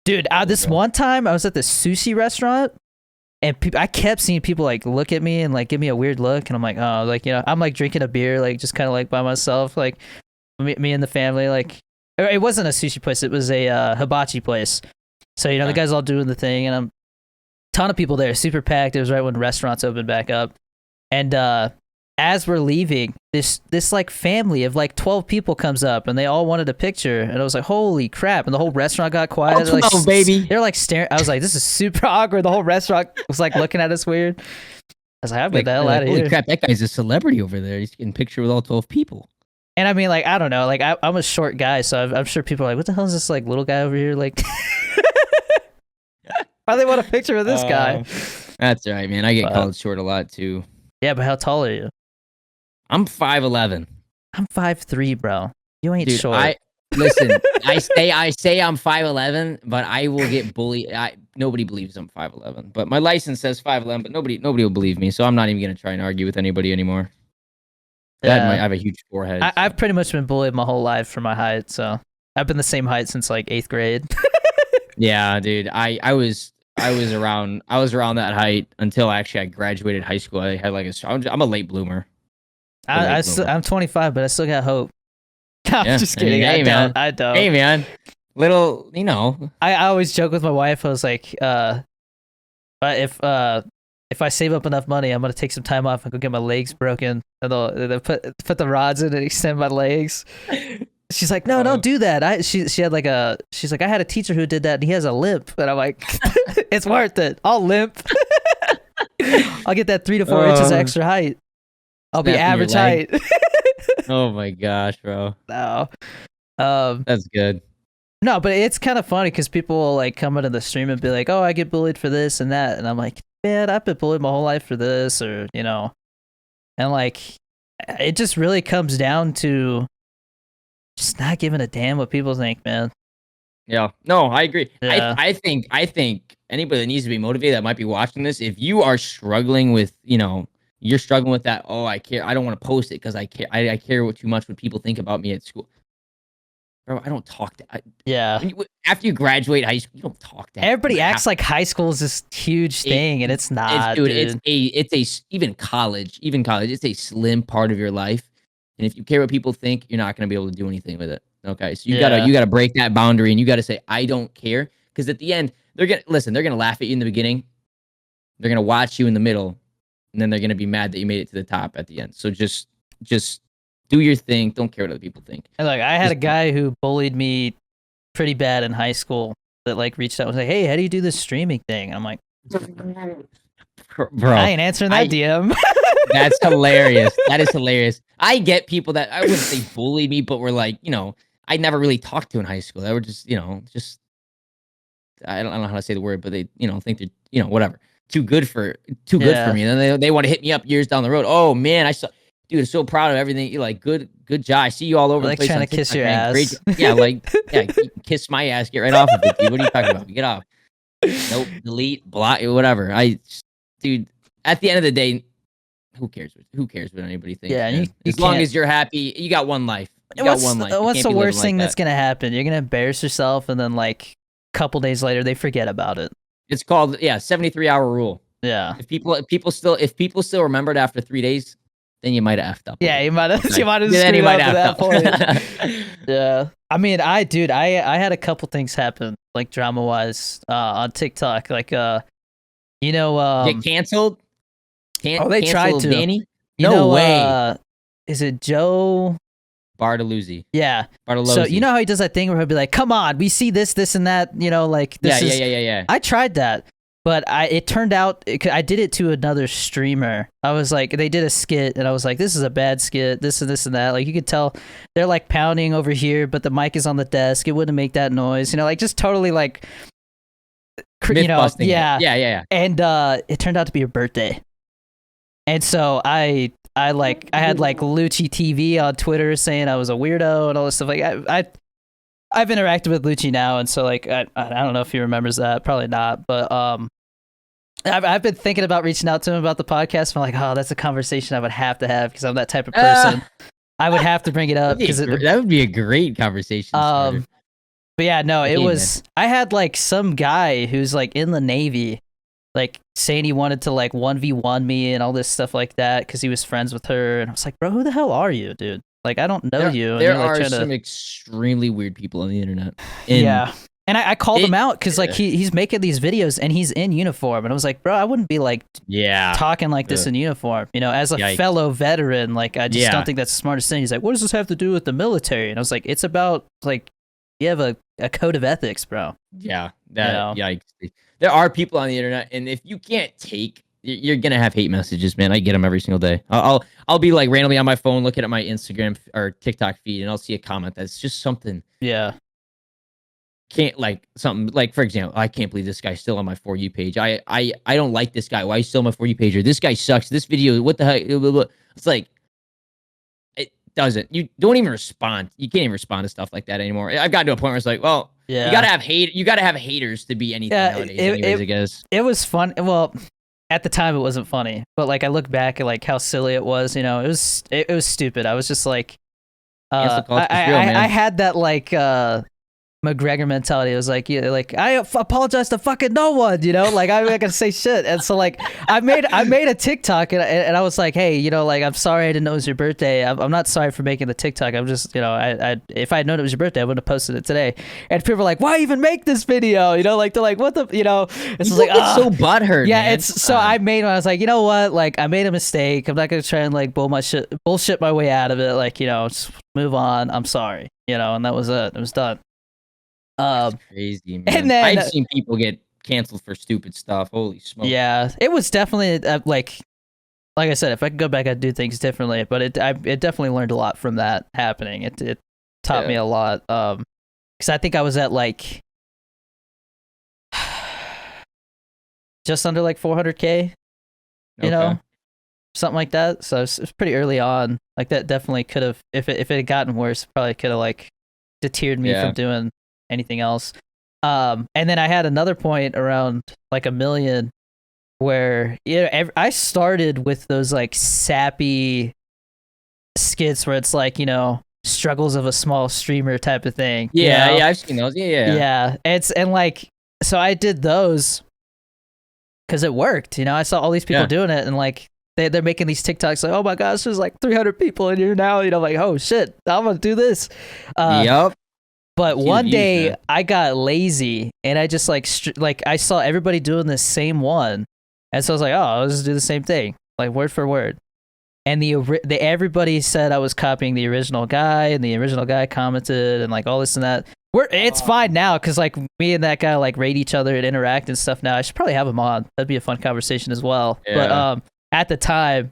dude, this one time I was at this sushi restaurant, and I kept seeing people like look at me and like give me a weird look, and I'm like, oh, like I'm like drinking a beer, like just kind of like by myself, like me and the family. Like it wasn't a sushi place; it was a hibachi place. So the guys all doing the thing, and I'm ton of people there, super packed. It was right when restaurants opened back up, and as we're leaving, this like family of like 12 people comes up, and they all wanted a picture, and I was like, holy crap! And the whole restaurant got quiet. Oh, like, baby. They're like staring. I was like, this is super awkward. The whole restaurant was like looking at us weird. I was like, I'll get the hell out of here. Holy crap! That guy's a celebrity over there. He's getting a picture with all 12 people. And I mean, like, I don't know. Like, I'm a short guy, so I'm sure people are like, what the hell is this like little guy over here? Like, why they want a picture of this guy? That's all right, man. I get called short a lot too. Yeah, but how tall are you? I'm 5'11". I'm 5'3", bro. You ain't Dude, short. Listen, I say I'm 5'11", but I will get bullied. Nobody believes I'm 5'11", but my license says 5'11", but nobody will believe me, so I'm not even gonna try and argue with anybody anymore. I have a huge forehead. I've pretty much been bullied my whole life for my height, so I've been the same height since like 8th grade. Yeah, dude. I was around that height until actually I graduated high school. I had like I'm a late bloomer. I'm 25, but I still got hope. I'm just kidding. Hey, man. I don't. Hey, man. Little, I always joke with my wife. I was like, if I save up enough money, I'm gonna take some time off and go get my legs broken, and they'll put the rods in and extend my legs. She's like, no, don't do that. She's like, I had a teacher who did that, and he has a limp. And I'm like, it's worth it. I'll limp. I'll get that 3 to 4 inches extra height. I'll be average height. Oh my gosh, bro. No. That's good. No, but it's kind of funny because people will like come into the stream and be like, oh, I get bullied for this and that. And I'm like, man, I've been bullied my whole life for this, or, and like, it just really comes down to just not giving a damn what people think, man. Yeah, no, I agree. Yeah. I think anybody that needs to be motivated that might be watching this, if you are struggling with, you're struggling with that, oh, I care, I don't want to post it because I care too much what people think about me at school. Bro, I don't talk to. After you graduate high school, you don't talk to. Everybody acts like high school is this huge thing, and it's not, dude. It's even college, it's a slim part of your life. And if you care what people think, you're not going to be able to do anything with it. Okay, so you gotta break that boundary, and you gotta say, I don't care, because at the end, they're gonna laugh at you in the beginning, they're gonna watch you in the middle, and then they're gonna be mad that you made it to the top at the end. So just do your thing. Don't care what other people think. And look, I had a guy who bullied me pretty bad in high school that like reached out and was like, hey, how do you do this streaming thing? And I'm like, Bro, I ain't answering that DM. that's hilarious. That is hilarious. I get people that I wouldn't say bullied me, but were like, I never really talked to in high school. They were just, just I don't know how to say the word, but they, think they're, whatever. Too good for Yeah. me. And then they want to hit me up years down the road. Oh man, dude, I'm so proud of everything. You're like, good job. I see you all over the Like place. trying on to kiss TikTok, your man. ass. Yeah, you can kiss my ass. Get right off of it, dude. What are you talking about? Get off. Nope. Delete. Block. Whatever. Dude. At the end of the day, who cares? Who cares what anybody thinks? Yeah, Man? you As long can't- as you're happy, you got one life. You got one life. You What's can't the be worst living thing like that's that. gonna happen? You're gonna embarrass yourself, and then like a couple days later, they forget about it. It's called 73-hour rule. Yeah. If people still remember it after 3 days, then you might have effed up. Yeah, you might have. Okay. You might have Then you screwed might up at have that effed point. Yeah. I mean, I had a couple things happen, like drama wise, on TikTok. Like, Get canceled. Oh, they tried Cancel to. Danny. You No know, way. Is it Joe? Bartolozzi. Yeah. Bartolozzi. So you know how he does that thing where he'll be like, "Come on, we see this, this, and that." Like this is. Yeah. I tried that, but it turned out I did it to another streamer. I was like, they did a skit, and I was like, "This is a bad skit. This and this and that." Like you could tell they're like pounding over here, but the mic is on the desk. It wouldn't make that noise. Like just totally like. Myth-busting it. Yeah. Yeah. And it turned out to be your birthday. And so I had like Lucci TV on Twitter saying I was a weirdo and all this stuff. Like I've interacted with Lucci now, and so like I don't know if he remembers that, probably not. But I've been thinking about reaching out to him about the podcast. I'm like, oh, that's a conversation I would have to have because I'm that type of person. I would have to bring it up because that would be a great conversation starter. But yeah, no, it was. I had like some guy who's like in the Navy, like saying he wanted to like 1v1 me and all this stuff like that because he was friends with her, and I was like, bro, who the hell are you, dude? Like, I don't know you. And There like, are some extremely weird people on the internet. Yeah. And I called him out because like he's making these videos and he's in uniform, and I was like, bro, I wouldn't be like talking like this in uniform, as a fellow veteran. Like I just don't think that's the smartest thing. He's like, what does this have to do with the military? And I was like, it's about like you have a code of ethics, bro. Yeah, yikes. There are people on the internet, and if you can't take, you're gonna have hate messages, man. I get them every single day. I'll be like randomly on my phone looking at my Instagram or TikTok feed, and I'll see a comment that's just something. Yeah. Can't like something like, for example, I can't believe this guy's still on my For You page. I don't like this guy. Why is he still on my For You page? Or this guy sucks. This video, what the heck? It's like, it doesn't. You don't even respond. You can't even respond to stuff like that anymore. I've gotten to a point where it's like, well, you gotta have haters to be anything nowadays. Anyways, I guess it was fun. Well, at the time it wasn't funny, but like I look back at like how silly it was. It was stupid. I was just like, I had that like McGregor mentality. It was like, I apologize to fucking no one, like I'm not gonna say shit. And so like I made a TikTok and I was like, hey, like I'm sorry I didn't know it was your birthday. I'm not sorry for making the TikTok. I'm just, I if I had known it was your birthday, I wouldn't have posted it today. And people were like, why even make this video? Like they're like, what the, it's like so butthurt. Yeah, man. so I was like, you know what? Like I made a mistake. I'm not gonna try and like bullshit my way out of it. Like just move on. I'm sorry. And that was it. It was done. That's crazy, man. And then, I've seen people get canceled for stupid stuff. Holy smoke. Yeah, it was definitely like I said, if I could go back, I'd do things differently. But it definitely learned a lot from that happening. It taught me a lot. Because I think I was at like just under like 400K, something like that. So it's pretty early on. Like that definitely could have, if it had gotten worse, probably could have like deterred me from doing anything else. And then I had another point around like 1 million where I started with those like sappy skits where it's like, struggles of a small streamer type of thing. Yeah, I've seen those. Yeah. And like, so I did those because it worked. I saw all these people doing it, and like they're making these TikToks like, oh my gosh, there's like 300 people in here now. Like, oh shit, I'm gonna do this. Yep. But one day I got lazy and I just like I saw everybody doing the same one, and so I was like, oh, I'll just do the same thing, like word for word. And everybody said I was copying the original guy, and the original guy commented and like all this and that. It's fine now because like me and that guy like rate each other and interact and stuff now. I should probably have him on. That'd be a fun conversation as well. Yeah. But at the time,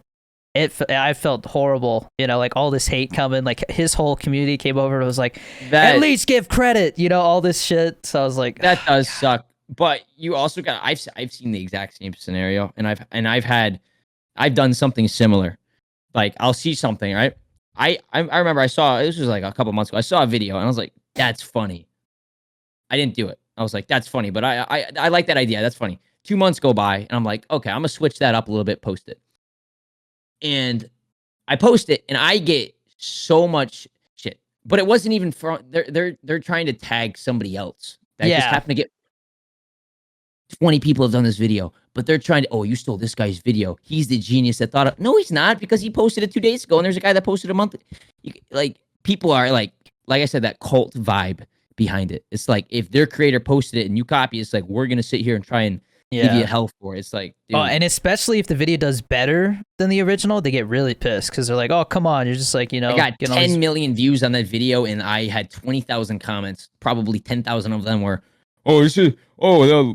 I felt horrible. You know, like all this hate coming. Like his whole community came over and was like, at least give credit. You know, all this shit. So I was like, that does suck. But you also got. I've seen the exact same scenario, and I've done something similar. Like I'll see something, right? I remember I saw, this was like a couple months ago. I saw a video and I was like, that's funny. I didn't do it. I was like, that's funny, but I like that idea. That's funny. 2 months go by and I'm like, okay, I'm gonna switch that up a little bit, post it. And I post it and I get so much shit. But it wasn't even from they're trying to tag somebody else. That just happened to get 20 people have done this video, but they're trying to, oh, you stole this guy's video. He's the genius that thought of, no, he's not, because he posted it 2 days ago and there's a guy that posted a month. Like people are like I said, that cult vibe behind it. It's like if their creator posted it and you copy, it's like, we're going to sit here and try and give you hell for it. It's like, dude. Oh, and especially if the video does better than the original, they get really pissed because they're like, oh, come on. You're just like, you know. I got 10 million views on that video and I had 20,000 comments. Probably 10,000 of them were, the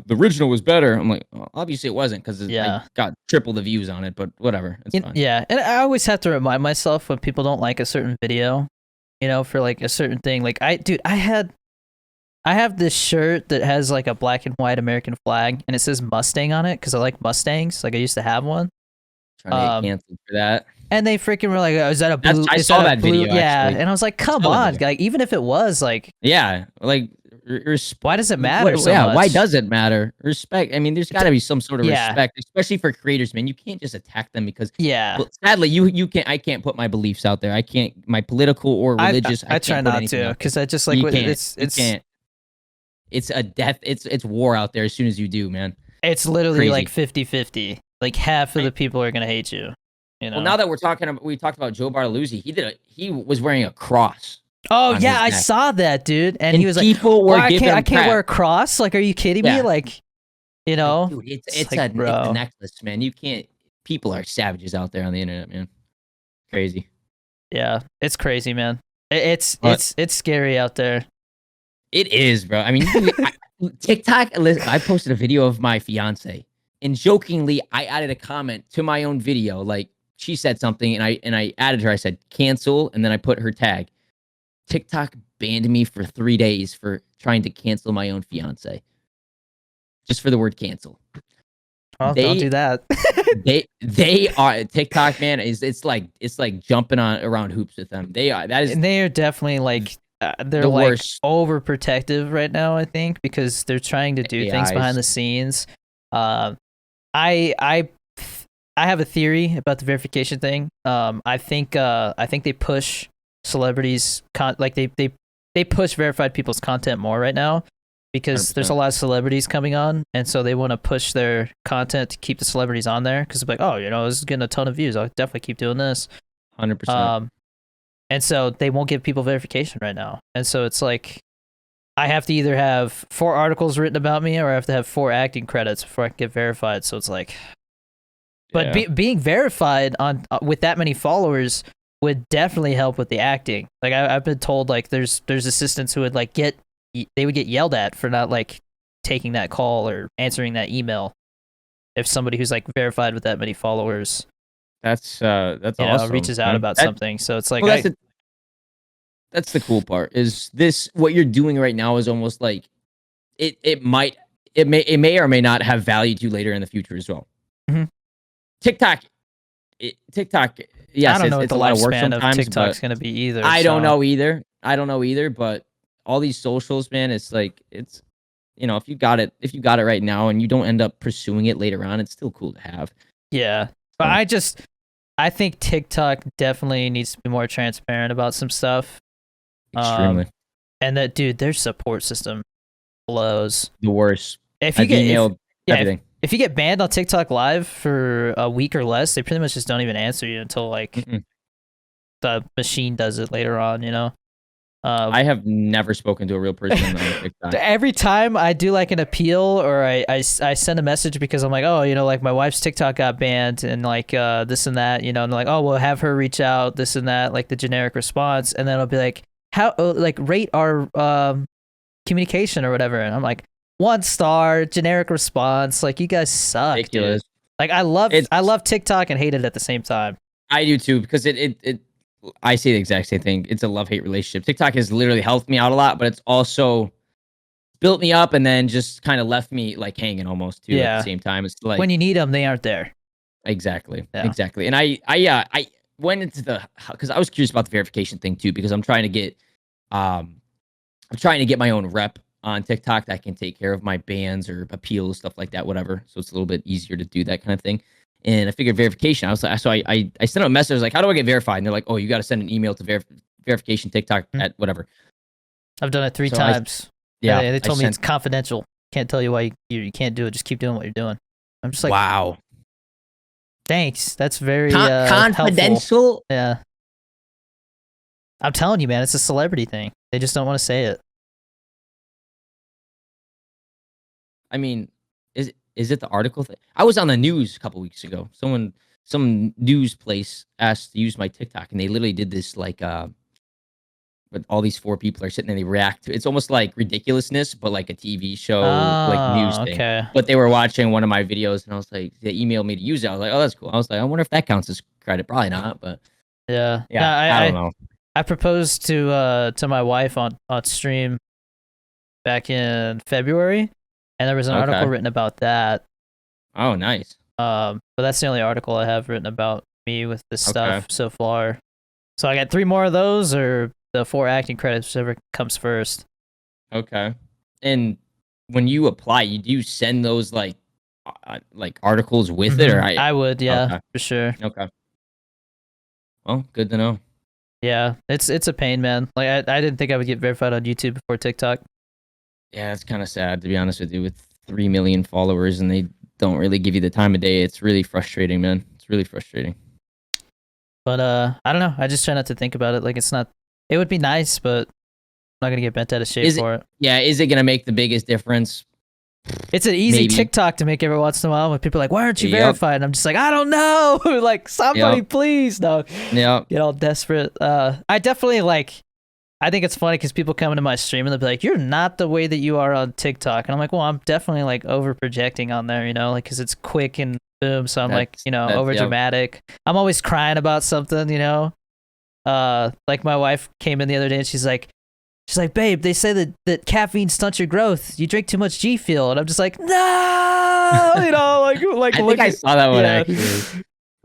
original was better. I'm like, well, obviously it wasn't because I got triple the views on it, but whatever. It's fine. Yeah, and I always have to remind myself when people don't like a certain video, you know, for like a certain thing. Like I have this shirt that has like a black and white American flag and it says Mustang on it because I like Mustangs. Like I used to have one. Trying to get canceled for that. And they freaking were like, oh, is that a blue? I saw that video. Yeah, actually. And I was like, come on, like even if it was like, yeah, like. Why does it matter much? Why does it matter? Respect. I mean, there's got to be some sort of respect, especially for creators, man. You can't just attack them because, well, sadly, you can't. I can't put my beliefs out there. I can't. My political or religious. I try not to because I just like you can't. It's a death. It's war out there. As soon as you do, man, it's literally like 50-50. Like half of the people are gonna hate you. You know. Well, now that we talked about Joe Bartoluzzi. He was wearing a cross. Oh yeah, I saw that, dude, and he was like, I can't wear a cross. Like, are you kidding me? Like, you know, dude, it's a necklace, man. You can't. People are savages out there on the internet, man. Crazy. Yeah, it's crazy, man. It's scary out there. It is, bro. I mean, TikTok. Listen, I posted a video of my fiance, and jokingly, I added a comment to my own video. Like, she said something, and I added her. I said cancel, and then I put her tag. TikTok banned me for 3 days for trying to cancel my own fiance. Just for the word cancel. Oh, don't do that. they are TikTok, man. It's like jumping around hoops with them. They are definitely like they're the like worst. Overprotective right now, I think, because they're trying to do things behind the scenes. I have a theory about the verification thing. I think they push celebrities they push verified people's content more right now because 100%. There's a lot of celebrities coming on, and so they want to push their content to keep the celebrities on there because it's like, oh, you know, this is getting a ton of views. I'll definitely keep doing this. 100%. And so they won't give people verification right now, and so it's like I have to either have 4 articles written about me or I have to have 4 acting credits before I can get verified. So it's like, but being verified on with that many followers would definitely help with the acting. Like I've been told, like there's assistants who would like get yelled at for not like taking that call or answering that email if somebody who's like verified with that many followers that's awesome, reaches out about something. So it's like, well, that's the cool part. Is this what you're doing right now? Is almost like it may or may not have value to you later in the future as well. Mm-hmm. TikTok. Yes, I don't know it's what the a lot of work lifespan sometimes. of TikTok's going to be either. I don't know either. But all these socials, man, it's like it's, you know, if you got it right now and you don't end up pursuing it later on, it's still cool to have. Yeah, but I think TikTok definitely needs to be more transparent about some stuff. Extremely. And that, dude, their support system blows. The worst. If you everything. If you get banned on TikTok Live for a week or less, they pretty much just don't even answer you until like the machine does it later on, you know? I have never spoken to a real person on TikTok. Every time I do like an appeal or I send a message because I'm like, oh, you know, like my wife's TikTok got banned and like this and that, you know, and they're like, oh, we'll have her reach out, this and that, like the generic response. And then I'll be like, how, like rate our communication or whatever. And I'm like, 1 star, generic response. Like, you guys suck, Ridiculous. dude. Like, I love TikTok and hate it at the same time. I do too, because I say the exact same thing. It's a love-hate relationship. TikTok has literally helped me out a lot, but it's also built me up and then just kind of left me like hanging almost too at the same time. It's like when you need them, they aren't there. Exactly. Yeah. Exactly. And I went into because I was curious about the verification thing too, because I'm trying to get my own rep on TikTok that can take care of my bans or appeals, stuff like that, whatever. So it's a little bit easier to do that kind of thing. And I figured verification. I was like, so I sent out a message like, how do I get verified? And they're like, oh, you got to send an email to verification TikTok at whatever. I've done it 3 times. They told me it's confidential. Can't tell you why you can't do it. Just keep doing what you're doing. I'm just like, wow. Thanks. That's very confidential. Helpful. Yeah. I'm telling you, man, it's a celebrity thing. They just don't want to say it. I mean, is it the article thing? I was on the news a couple weeks ago. Some news place asked to use my TikTok, and they literally did this like but all these 4 people are sitting and they react to it's almost like ridiculousness, but like a TV show, like news thing. Okay. But they were watching one of my videos, and I was like, they emailed me to use it. I was like, oh, that's cool. I was like, I wonder if that counts as credit. Probably not, but yeah. I don't know. I proposed to my wife on stream back in February, and there was an article written about that. Oh, nice. But that's the only article I have written about me with this stuff so far. So I got 3 more of those, or the 4 acting credits, whichever comes first. Okay. And when you apply, do you send those like articles with it, or I would, yeah, for sure. Okay. Well, good to know. Yeah, it's a pain, man. Like I didn't think I would get verified on YouTube before TikTok. Yeah, it's kind of sad, to be honest with you, with 3 million followers and they don't really give you the time of day. It's really frustrating, man. It's really frustrating. But I don't know. I just try not to think about it. Like, it's not. It would be nice, but I'm not gonna get bent out of shape for it. Yeah, is it gonna make the biggest difference? It's an easy TikTok to make every once in a while when people are like, "Why aren't you verified?" And I'm just like, "I don't know." Like, somebody please, no. Yeah. Get all desperate. I definitely like. I think it's funny because people come into my stream and they'll be like, "You're not the way that you are on TikTok," and I'm like, "Well, I'm definitely like over projecting on there, you know, like because it's quick and boom." So I'm like, you know, over dramatic. I'm always crying about something, you know. Like my wife came in the other day and she's like, "Babe, they say that caffeine stunts your growth. You drink too much G Fuel," and I'm just like, "No," you know, like. I think I saw that one actually.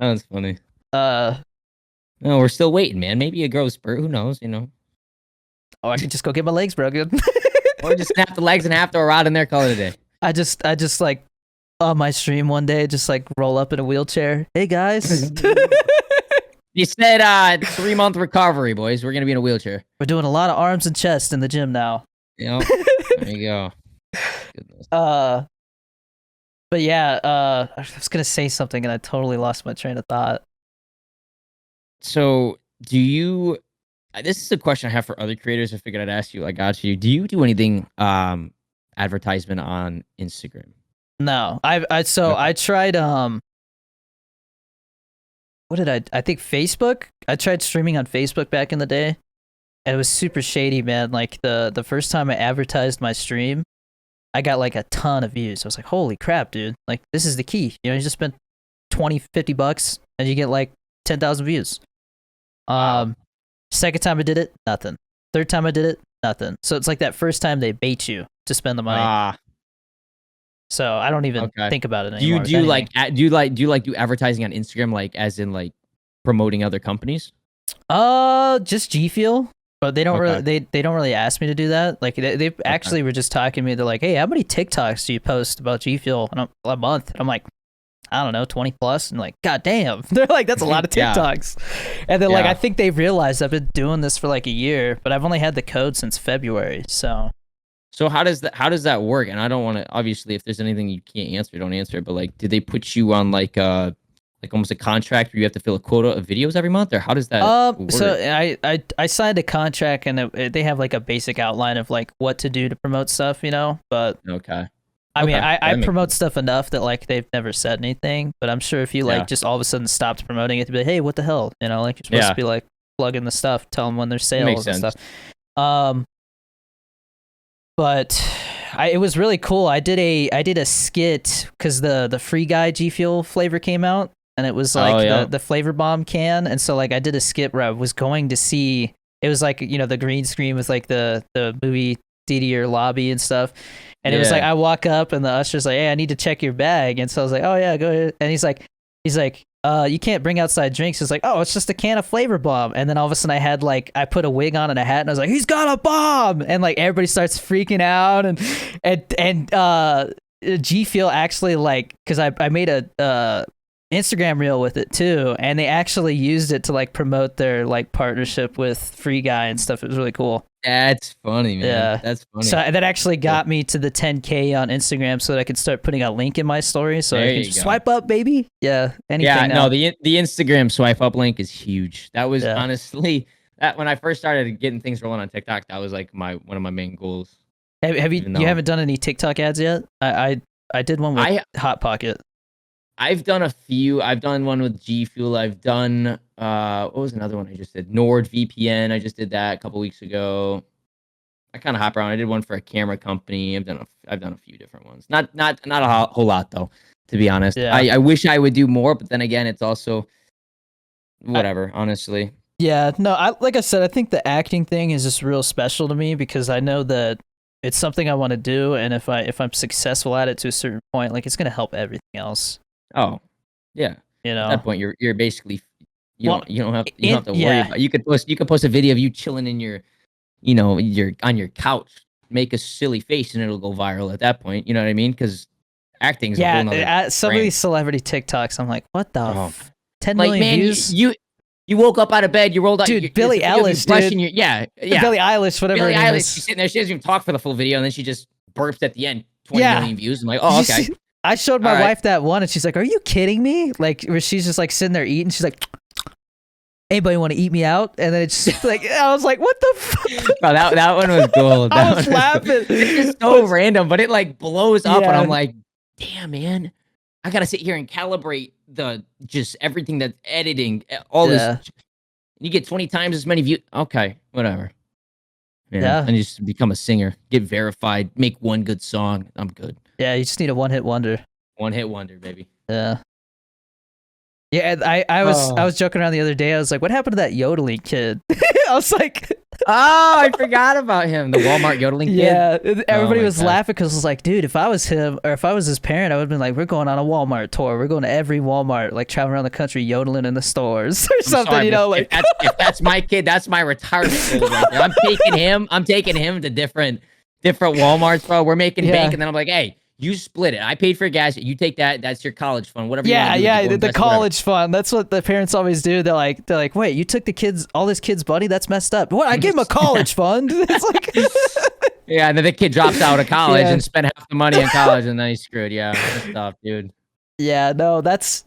That was funny. No, we're still waiting, man. Maybe a growth spurt. Who knows? You know. Oh, I could just go get my legs broken. Or just snap the legs and have to rod in there, call it a day. I just like on my stream one day, just like roll up in a wheelchair. Hey guys. You said 3-month recovery, boys. We're gonna be in a wheelchair. We're doing a lot of arms and chest in the gym now. Yep. There you go. Goodness. But yeah, I was gonna say something and I totally lost my train of thought. So, do you? This is a question I have for other creators. I figured I'd ask you. I got you. Do you do anything advertisement on Instagram? No, I tried what did I think Facebook? I tried streaming on Facebook back in the day, and it was super shady, man. Like the first time I advertised my stream, I got like a ton of views. I was like, holy crap, dude. Like, this is the key. You know, you just spend $20-$50 and you get like 10,000 views. Second time I did it, nothing. Third time I did it, nothing. So it's like that first time they bait you to spend the money. So I don't even think about it anymore. Do you do advertising on Instagram, like as in like promoting other companies? Just G Fuel, but they don't really they don't really ask me to do that. Like they actually were just talking to me. They're like, "Hey, how many TikToks do you post about G Fuel a month?" And I'm like, I don't know, 20 plus. And like, God damn. They're like, that's a lot of TikToks. And then like, I think they've realized I've been doing this for like a year, but I've only had the code since February. So how does that work? And I don't want to, obviously, if there's anything you can't answer, don't answer it. But like, did they put you on like almost a contract where you have to fill a quota of videos every month, or how does that work? So I signed a contract, and they have like a basic outline of like what to do to promote stuff, you know, but I mean, I promote stuff enough that like they've never said anything, but I'm sure if you like just all of a sudden stopped promoting it, to be like, hey, what the hell, you know, like you're supposed to be like plugging the stuff, tell them when there's sales and stuff. but it was really cool. I did a skit because the Free Guy G Fuel flavor came out, and it was like the flavor bomb can, and so like I did a skit where I was going to see. It was like, you know, the green screen with like the movie theater lobby and stuff. And it was like, I walk up and the usher's like, hey, I need to check your bag. And so I was like, oh yeah, go ahead. And he's like, you can't bring outside drinks. It's like, oh, it's just a can of flavor bomb. And then all of a sudden I put a wig on and a hat and I was like, he's got a bomb. And like everybody starts freaking out. And G Fuel actually, like, cause I made a Instagram reel with it too, and they actually used it to like promote their like partnership with Free Guy and stuff. It was really cool. That's funny, man. Yeah, that's funny. So that actually got me to the 10K on Instagram, so that I could start putting a link in my story, so I can just swipe up, baby. Yeah, anything. Yeah, now. no, the Instagram swipe up link is huge. That was honestly that when I first started getting things rolling on TikTok, that was like one of my main goals. Have you haven't done any TikTok ads yet? I did one with Hot Pocket. I've done a few. I've done one with G Fuel. I've done what was another one I just did? NordVPN. I just did that a couple weeks ago. I kind of hop around. I did one for a camera company. I've done a few different ones. Not a whole lot though, to be honest. Yeah. I wish I would do more, but then again, it's also whatever. Honestly. Yeah. No. Like I said, I think the acting thing is just real special to me because I know that it's something I want to do, and if I'm successful at it to a certain point, like it's gonna help everything else. Oh, yeah. You know, at that point, you're basically you don't have to worry about. You could post a video of you chilling in your, you know, you're on your couch, make a silly face, and it'll go viral at that point. You know what I mean? Because acting's a whole nother some of these celebrity TikToks, I'm like, what the 10 million views? You woke up out of bed, you rolled out, dude. Billie Eilish, dude. Billie Eilish, whatever. Billie Eilish, she's sitting there, she doesn't even talk for the full video, and then she just burps at the end. 20 million views. I'm like, oh, okay. I showed my wife that one, and she's like, "Are you kidding me?" Like, where she's just like sitting there eating. She's like, "Anybody want to eat me out?" And then it's just like, I was like, "What the fuck?" Oh, that one was gold. I was laughing. It's so random, but it like blows up, and I'm like, "Damn, man, I gotta sit here and calibrate just everything that's editing, all this. You get 20 times as many views. Okay, whatever. Yeah, and you just become a singer, get verified, make one good song. I'm good. Yeah, you just need a one-hit wonder. One-hit wonder, baby. Yeah. Yeah, I was joking around the other day. I was like, "What happened to that yodeling kid?" I was like, "Oh, I forgot about him, the Walmart yodeling kid." Yeah, everybody was laughing because I was like, "Dude, if I was him or if I was his parent, I would have been like, we're going on a Walmart tour. We're going to every Walmart, like traveling around the country, yodeling in the stores or something." Sorry, you know, like if that's my kid, that's my retirement goal right there. I'm taking him to different WalMarts, bro. We're making bank, and then I'm like, "Hey, you split it. I paid for gas. You take that. That's your college fund. Whatever." The college fund. That's what the parents always do. They're like, wait, you took all this kid's money? That's messed up. What? I gave him a college fund. It's like, yeah, and then the kid drops out of college and spent half the money in college, and then he's screwed. Yeah, that's tough, dude. Yeah, no, that's.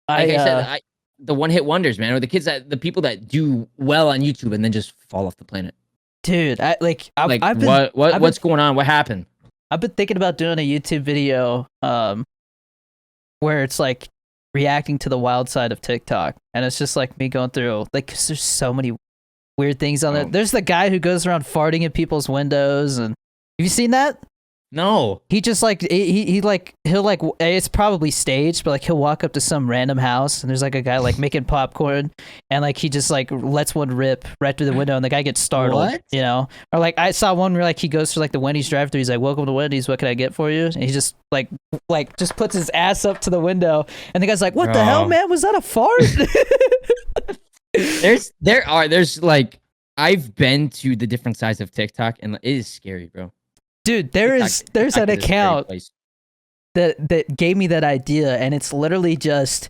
Like I said, the one-hit wonders, man, or the people that do well on YouTube and then just fall off the planet. Dude, what's going on? What happened? I've been thinking about doing a YouTube video where it's like reacting to the wild side of TikTok. And it's just like me going through, like, cause there's so many weird things on there. There's the guy who goes around farting in people's windows. And have you seen that? No. He just like, he'll like, it's probably staged, but like he'll walk up to some random house and there's like a guy like making popcorn and like he just like lets one rip right through the window and the guy gets startled, you know? Or like I saw one where like he goes to like the Wendy's drive-thru, he's like, "Welcome to Wendy's, what can I get for you?" And he just like just puts his ass up to the window and the guy's like, "What the hell, man? Was that a fart?" There's like, I've been to the different sides of TikTok and it is scary, bro. Dude, there's an account that gave me that idea, and it's literally just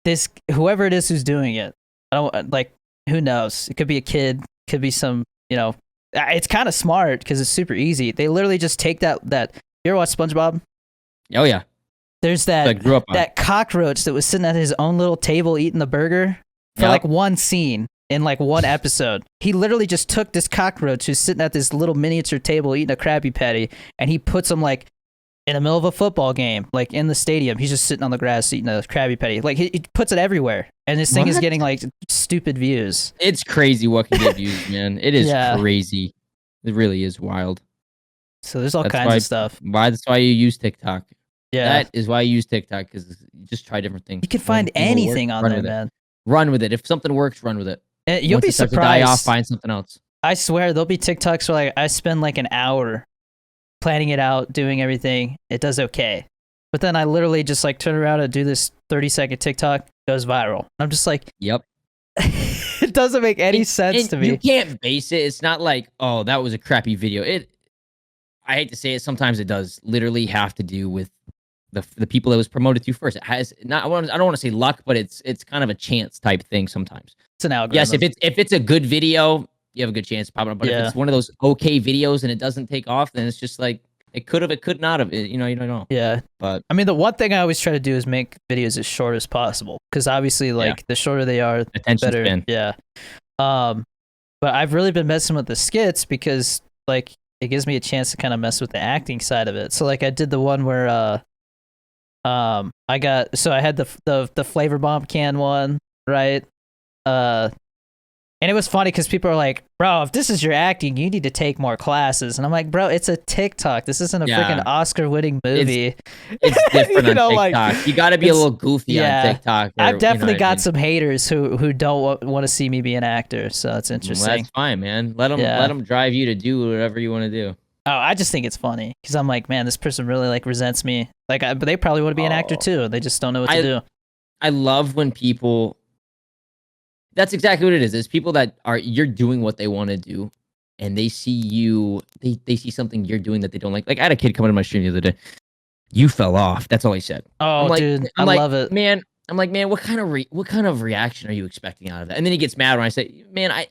this whoever it is who's doing it. I don't like, who knows? It could be a kid, could be some, you know. It's kind of smart because it's super easy. They literally just take that. You ever watch SpongeBob? Oh yeah. There's that cockroach that was sitting at his own little table eating the burger for like one scene. In like one episode, he literally just took this cockroach who's sitting at this little miniature table eating a Krabby Patty, and he puts him like in the middle of a football game, like in the stadium. He's just sitting on the grass eating a Krabby Patty. Like he puts it everywhere, and this thing is getting like stupid views. It's crazy what can get views, man. It is crazy. It really is wild. So there's all That's kinds of stuff. That's why you use TikTok. Yeah. That is why you use TikTok, because you just try different things. You can One find thing will work, anything on run there, with it. man. Run with it. If something works, run with it. You'll Once be it starts to die off, surprised. find something else. I swear there'll be TikToks where like I spend like an hour planning it out, doing everything. It does okay. But then I literally just like turn around and do this 30-second TikTok, goes viral. And I'm just like, Yep. it doesn't make any sense to me. You can't base it. It's not like, oh, that was a crappy video. I hate to say it, sometimes it does literally have to do with the people that was promoted to first. It has not. I don't want to say luck, but it's kind of a chance type thing sometimes. It's an algorithm. Yes, if it's a good video, you have a good chance of popping up. But if it's one of those okay videos and it doesn't take off, then it's just like it could have, it could not have. You don't know. Yeah. But I mean, the one thing I always try to do is make videos as short as possible, because obviously, like the shorter they are, the attention better. span. Yeah. But I've really been messing with the skits because like it gives me a chance to kind of mess with the acting side of it. So like I did the one where I had the flavor bomb can one, right? And it was funny because people are like, bro, if this is your acting, you need to take more classes. And I'm like, bro, it's a TikTok. This isn't a freaking Oscar-winning movie. It's different on TikTok. Like, you got to be a little goofy on TikTok. I've definitely got some haters who don't want to see me be an actor. So it's interesting. Well, that's fine, man. Let them drive you to do whatever you want to do. Oh, I just think it's funny because I'm like, man, this person really like resents me. Like, but they probably want to be an actor too. They just don't know what to do. I love when people. That's exactly what it is. It's people that you're doing what they want to do, and they see you. They see something you're doing that they don't like. Like I had a kid come into my stream the other day. You fell off. That's all he said. Oh, dude, I love it, man. I'm like, man, what kind of reaction are you expecting out of that? And then he gets mad when I say, man,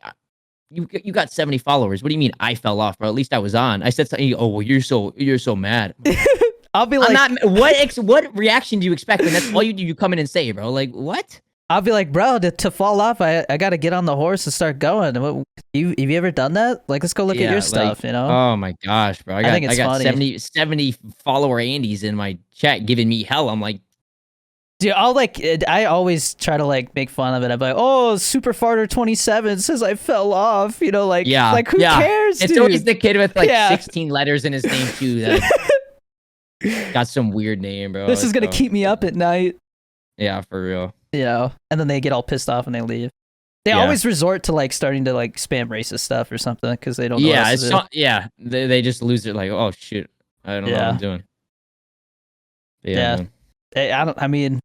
you got 70 followers. What do you mean I fell off, bro? At least I was on. I said something. Oh, well, you're so mad. I'll be like, what reaction do you expect when that's all you do? You come in and say, bro, like what? I'll be like, bro, to fall off, I got to get on the horse and start going. Have you ever done that? Like, let's go look at your stuff, you know? Oh my gosh, bro. I got funny. 70 follower Andys in my chat giving me hell. I'm like, dude, I always try to like make fun of it. I'm like, oh, Super Farter 27 says I fell off, you know, like, like who cares, dude? It's always the kid with like 16 letters in his name too that got some weird name, bro. This is going to keep me up at night. Yeah, for real. You know, and then they get all pissed off and they leave. They always resort to like starting to like spam racist stuff or something because they don't know what else to do. They just lose it like, oh shit, I don't know what I'm doing. I mean,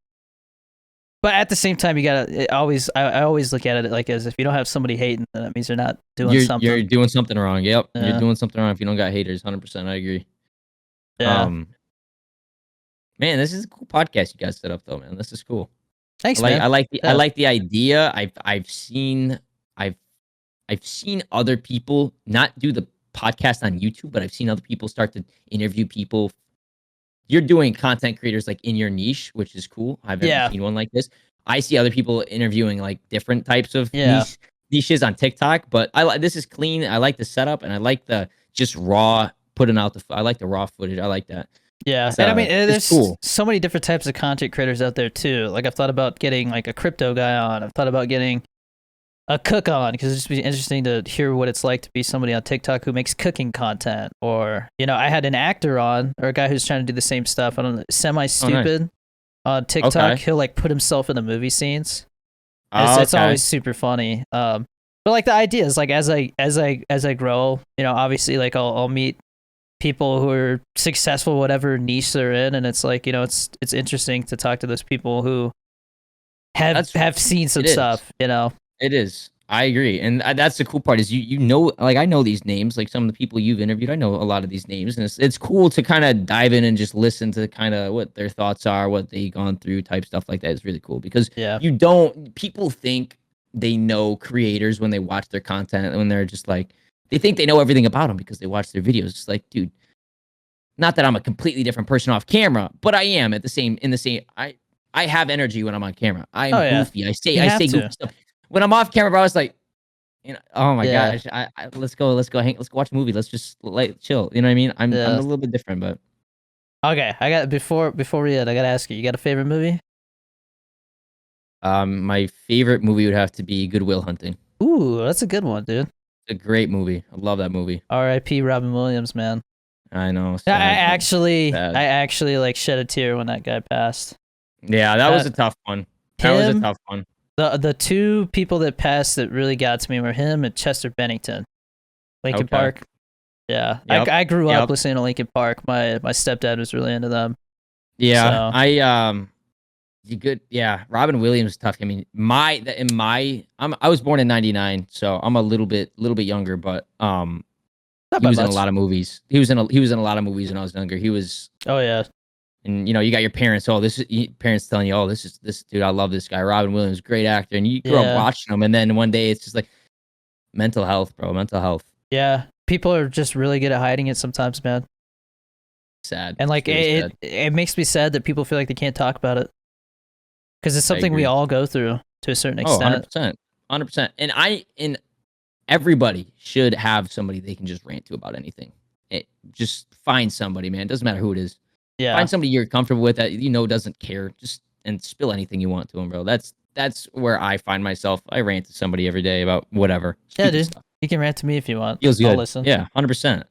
but at the same time, you gotta I always look at it like as if you don't have somebody hating, then that means they're not doing something. You're doing something wrong. Yep, you're doing something wrong if you don't got haters. 100%, I agree. Yeah. Man, this is a cool podcast you guys set up though, man. This is cool. Thanks, man. I like the idea. I've seen other people not do the podcast on YouTube, but I've seen other people start to interview people. You're doing content creators like in your niche, which is cool. I've never seen one like this. I see other people interviewing like different types of niches on TikTok, but this is clean. I like the setup and I like the just raw putting out I like the raw footage. I like that. Yeah, and I mean, there's so many different types of content creators out there too. Like I've thought about getting like a crypto guy on. I've thought about getting a cook on because it'd just be interesting to hear what it's like to be somebody on TikTok who makes cooking content. Or I had an actor on or a guy who's trying to do the same stuff. I don't know, semi-stupid on TikTok. Okay. He'll like put himself in the movie scenes. It's always super funny. But like the idea is like as I grow, obviously like I'll meet people who are successful, whatever niche they're in, and it's like it's interesting to talk to those people who have seen some stuff. It is. I agree, and that's the cool part is like I know these names, like some of the people you've interviewed. I know a lot of these names, and it's cool to kind of dive in and just listen to kind of what their thoughts are, what they've gone through, type stuff like that. It's really cool because people think they know creators when they watch their content, and when they're just like. They think they know everything about them because they watch their videos. It's like, dude, not that I'm a completely different person off camera, but I am in the same. I have energy when I'm on camera. I'm goofy. I say goofy stuff. When I'm off camera, bro, I was like, oh my gosh, let's go watch a movie. Let's just chill. You know what I mean? I'm a little bit different, but okay. I got before we end, I gotta ask you. You got a favorite movie? My favorite movie would have to be Good Will Hunting. Ooh, that's a good one, dude. A great movie. I love that movie. R.I.P. Robin Williams, man. I know. I Sad. actually, Sad. I actually like shed a tear when that guy passed. Yeah, that was a tough one. That was a Him, tough one. The two people that passed that really got to me were him and Chester Bennington. Linkin Okay. Park. Yeah, Yep. I grew up Yep. listening to Linkin Park. My stepdad was really into them. Yeah, So. you good. Yeah, Robin Williams was tough. I mean, I was born in '99, so I'm a little bit younger, but Not he by was in a much. lot of movies. He was in a lot of movies when I was younger. He was, Oh yeah. and you know, you got your parents. Oh, parents telling you, oh, this dude, I love this guy, Robin Williams, great actor, and you grew up Yeah. watching him, and then one day it's just like mental health, bro, mental health. Yeah. People are just really good at hiding it sometimes, man. Sad. And like It's really sad. it makes me sad that people feel like they can't talk about it. Because it's something we agree. all go through to a certain Oh, extent. 100%. And everybody should have somebody they can just rant to about anything. Just find somebody, man. It doesn't matter who it is. Yeah. Find somebody you're comfortable with that you know doesn't care. Just and spill anything you want to them, bro. That's where I find myself. I rant to somebody every day about whatever. Yeah, Stupid dude. stuff. You can rant to me if you want. Feels I'll good. listen. Yeah, 100%.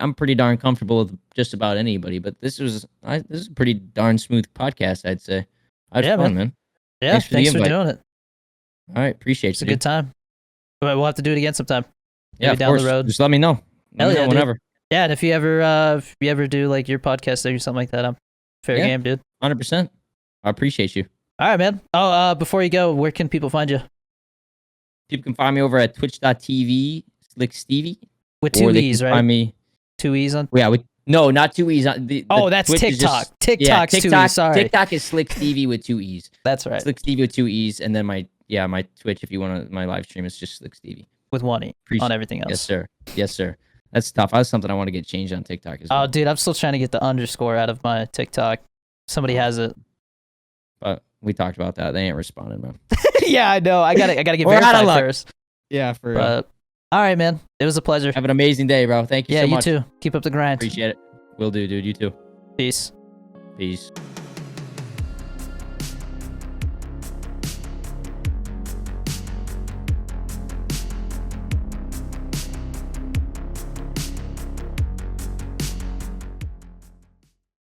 I'm pretty darn comfortable with just about anybody. But this is a pretty darn smooth podcast, I'd say. I had fun, man. Yeah, Thanks for the thanks for invite. doing it. All right, appreciate It's you. a good time. But we'll have to do it again sometime. Yeah, Maybe of down course. the road. Just let me know. Hell Let me yeah, know dude. whenever. Yeah, and if you ever do like your podcast or something like that, I'm fair Yeah. game, dude. 100%. I appreciate you. All right, man. Oh, before you go, where can people find you? People can find me over at twitch.tv /Stevie. With two Or they E's, can right? find me. 2 E's on. Yeah, no, not 2 E's. That's Twitch is TikTok. just- TikTok's 2 TikTok, E's. Sorry. TikTok is Stevie with 2 E's. That's right. Stevie with 2 E's, and then my Twitch. If you want to, my live stream is just Stevie. With 1 E on everything else. Yes, sir. Yes, sir. That's tough. That's something I want to get changed on TikTok as well. Oh, dude, I'm still trying to get the underscore out of my TikTok. Somebody has it. But we talked about that. They ain't responding, man. Yeah, I know. I gotta get We're out of verified luck. first. Yeah, for real. But all right, man. It was a pleasure. Have an amazing day, bro. Thank you Yeah, so you much. too. Keep up the grind. Appreciate it. Will do, dude. You too. Peace. Peace.